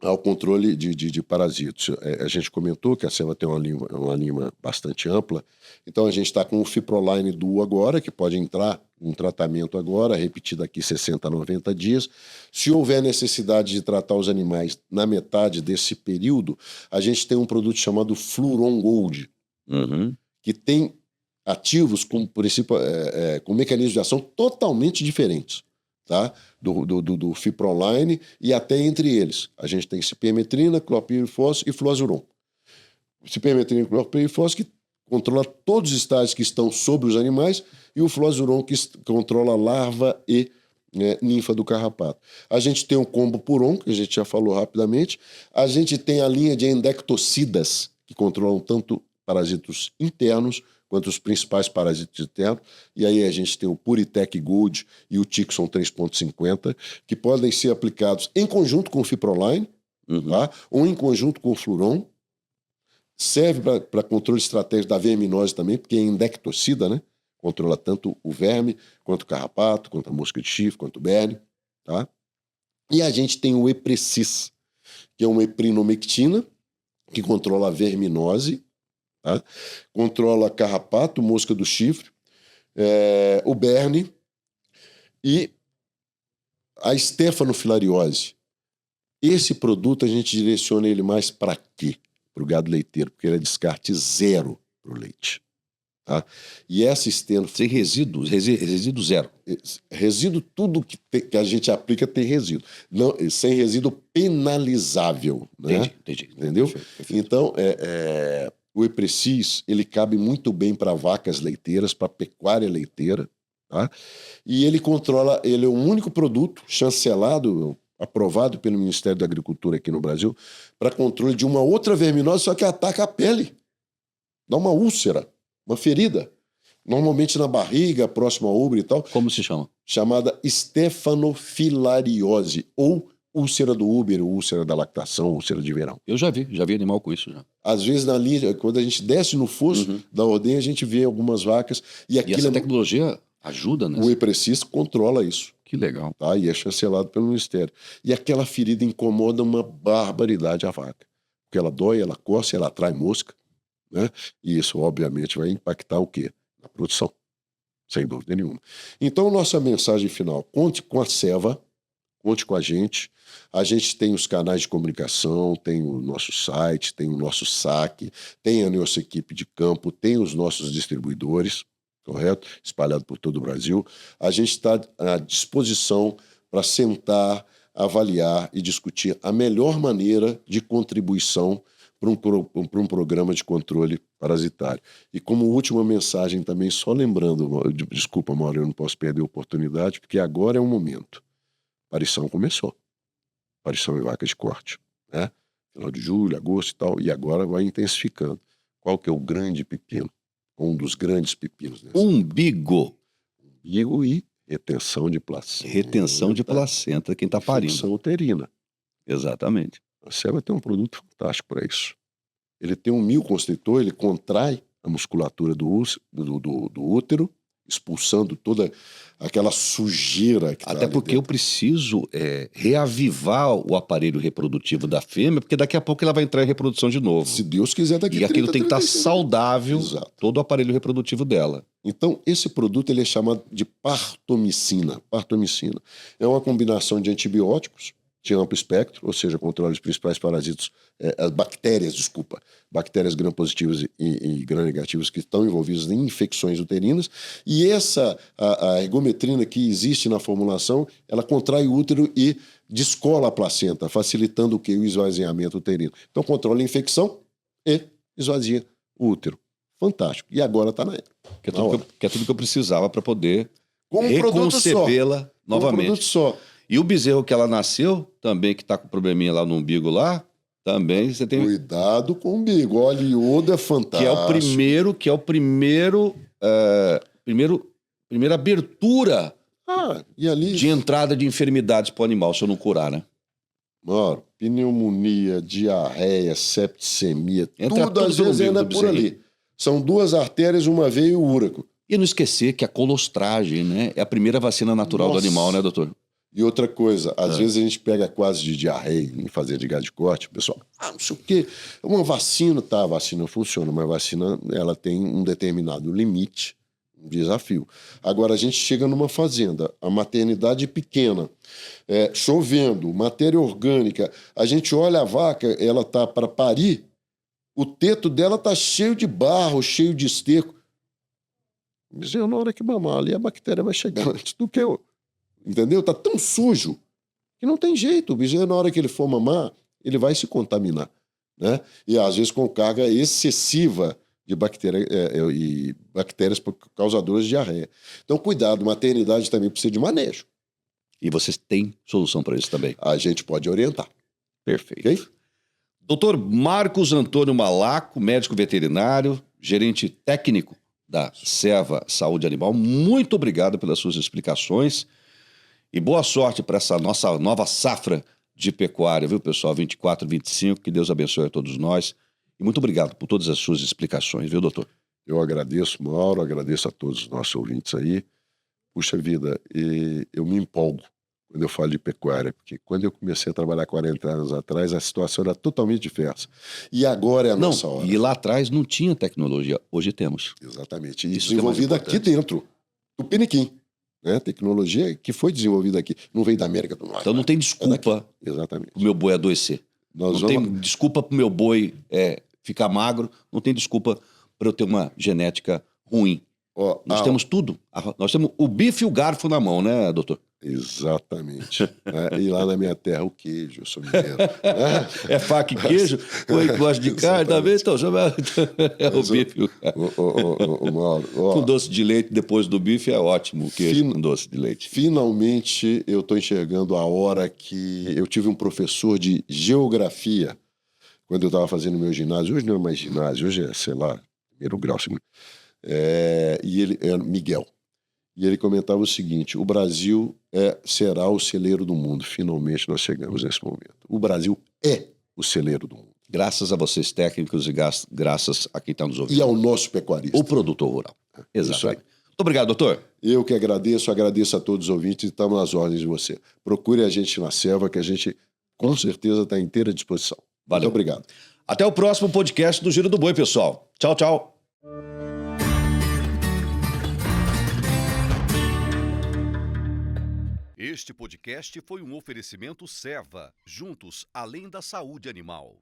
ao controle de parasitos. A gente comentou que a Seva tem uma linha bastante ampla, então a gente está com o Fiproline Duo agora, que pode entrar um tratamento agora, repetido aqui 60 a 90 dias. Se houver necessidade de tratar os animais na metade desse período, a gente tem um produto chamado Fluron Gold, que tem ativos com princípio, com mecanismos de ação totalmente diferentes. Tá? Do Fiproline e até entre eles. A gente tem cipermetrina, clopirifos e fluazuron. Cipermetrina, clopirifos que controla todos os estágios que estão sobre os animais e o fluazuron que controla a larva e ninfa do carrapato. A gente tem o combo Puron, que a gente já falou rapidamente. A gente tem a linha de endectocidas, que controlam tanto parasitos internos quanto os principais parasitos internos, e aí a gente tem o Puritec Gold e o Tixon 3.50, que podem ser aplicados em conjunto com o Fiproline, tá? Ou em conjunto com o Fluron. Serve para controle estratégico da verminose também, porque é endectocida, né? Controla tanto o verme, quanto o carrapato, quanto a mosca de chifre, quanto o berne, tá? E a gente tem o Eprecis, que é uma eprinomectina, que controla a verminose, tá? Controla carrapato, mosca do chifre, o berne e a stefanofilariose. Esse produto a gente direciona ele mais para quê? Para o gado leiteiro, porque ele é descarte zero para o leite. Tá? E essa sem resíduo zero. Resíduo, tudo que a gente aplica tem resíduo. Não, sem resíduo penalizável. Né? Entendi. Entendeu? Perfeito. Então, o Eprecis, ele cabe muito bem para vacas leiteiras, para pecuária leiteira, tá? E ele é o único produto chancelado, aprovado pelo Ministério da Agricultura aqui no Brasil, para controle de uma outra verminose, só que ataca a pele. Dá uma úlcera, uma ferida. Normalmente na barriga, próximo ao úbrio e tal. Como se chama? Chamada stefanofilariose, ou úlcera do úbero, úlcera da lactação, úlcera de verão. Eu já vi animal com isso já. Às vezes na linha, quando a gente desce no fosso da ordenha, a gente vê algumas vacas. E essa tecnologia ajuda, né? O Eprecis controla isso. Que legal. Tá? E é chancelado pelo Ministério. E aquela ferida incomoda uma barbaridade a vaca. Porque ela dói, ela coça, ela atrai mosca. Né? E isso, obviamente, vai impactar o quê? Na produção. Sem dúvida nenhuma. Então, nossa mensagem final: conte com a Seva, conte com a gente. A gente tem os canais de comunicação, tem o nosso site, tem o nosso saque, tem a nossa equipe de campo, tem os nossos distribuidores. correto? Espalhado por todo o Brasil. A gente está à disposição para sentar, avaliar e discutir a melhor maneira de contribuição para um programa de controle parasitário. E como última mensagem também, só lembrando, desculpa, Mauro, eu não posso perder a oportunidade, porque agora é o momento. Parição começou. Parição em vaca de corte, né? Final de julho, agosto e tal, e agora vai intensificando. Qual que é o grande pepino? Um dos grandes pepinos. Umbigo. Umbigo e retenção de placenta. Retenção de placenta, quem está parindo. Infecção uterina. Exatamente. A Seva tem um produto fantástico para isso. Ele tem um mioconstritor, ele contrai a musculatura do útero, expulsando toda aquela sujeira que Até porque eu preciso reavivar o aparelho reprodutivo da fêmea, porque daqui a pouco ela vai entrar em reprodução de novo. Se Deus quiser, daqui a E aquilo tem que estar 35 saudável, Exato. todo o aparelho reprodutivo dela. Então, esse produto ele é chamado de partomicina. Partomicina é uma combinação de antibióticos de amplo espectro, ou seja, controla os principais parasitas, bactérias gram-positivas e gram-negativas que estão envolvidas em infecções uterinas, e a ergometrina que existe na formulação, ela contrai o útero e descola a placenta, facilitando o quê? O esvaziamento uterino. Então controla a infecção e esvazia o útero. Fantástico. E agora está na era. Que é tudo que eu precisava para poder Com um produto só. reconcebê-la novamente. Um produto só. E o bezerro que ela nasceu, também que está com probleminha lá no umbigo lá, também você tem... Cuidado com o umbigo. Olha, iodo é fantástico. Que é o primeira abertura e ali... de entrada de enfermidades para o animal, se eu não curar, né? Mano, pneumonia, diarreia, septicemia, Entra tudo às pelo vezes umbigo ainda do por ali. bezerrinho. São 2 artérias, uma veia e o úraco. E não esquecer que a colostragem, né, é a primeira vacina natural do animal, né, doutor? E outra coisa, às vezes a gente pega quase de diarreia em fazer de gado de corte, o pessoal, não sei o quê, uma vacina, a vacina funciona, mas a vacina ela tem um determinado limite, um desafio. Agora a gente chega numa fazenda, a maternidade pequena, chovendo, matéria orgânica, a gente olha a vaca, ela tá para parir, o teto dela tá cheio de barro, cheio de esterco. Mas na hora que mamar ali, a bactéria vai chegar antes do que eu. Entendeu? Tá tão sujo que não tem jeito. O bezerro, na hora que ele for mamar, ele vai se contaminar, né? E às vezes com carga excessiva de bactérias causadoras de diarreia. Então, cuidado, maternidade também precisa de manejo. E vocês têm solução para isso também. A gente pode orientar. Perfeito. Ok? Doutor Marcos Antônio Malaco, médico veterinário, gerente técnico da Seva Saúde Animal, muito obrigado pelas suas explicações e boa sorte para essa nossa nova safra de pecuária, viu, pessoal? 24, 25, que Deus abençoe a todos nós. E muito obrigado por todas as suas explicações, viu, doutor? Eu agradeço, Mauro, agradeço a todos os nossos ouvintes aí. Puxa vida, eu me empolgo quando eu falo de pecuária, porque quando eu comecei a trabalhar 40 anos atrás, a situação era totalmente diversa. E agora é a nossa hora. E lá atrás não tinha tecnologia, hoje temos. Exatamente. E Isso desenvolvida aqui dentro, do Piniquim. Né? Tecnologia que foi desenvolvida aqui. Não veio da América do Norte. Então não tem desculpa Exatamente. pro meu boi adoecer. Tem desculpa pro meu boi ficar magro, não tem desculpa para eu ter uma genética ruim. Nós temos tudo. Nós temos o bife e o garfo na mão, né, doutor? Exatamente. E lá na minha terra, o queijo, eu sou mineiro. É faca e queijo? Oi, gosta de carne também? Então, é o bife. Mauro, com doce de leite depois do bife é ótimo, o queijo com doce de leite. Finalmente eu estou enxergando a hora que eu tive um professor de geografia quando eu estava fazendo meu ginásio. Hoje não é mais ginásio, hoje é, sei lá, primeiro grau, segundo. E ele é Miguel. E ele comentava o seguinte: o Brasil será o celeiro do mundo. Finalmente nós chegamos nesse momento. O Brasil é o celeiro do mundo. Graças a vocês técnicos e graças a quem está nos ouvindo. E ao nosso pecuarista. O produtor rural. Exatamente. Muito obrigado, doutor. Eu que agradeço a todos os ouvintes e estamos às ordens de você. Procure a gente na Seva, que a gente com certeza está à inteira disposição. Valeu. Muito obrigado. Até o próximo podcast do Giro do Boi, pessoal. Tchau, tchau. Este podcast foi um oferecimento Seva, juntos além da saúde animal.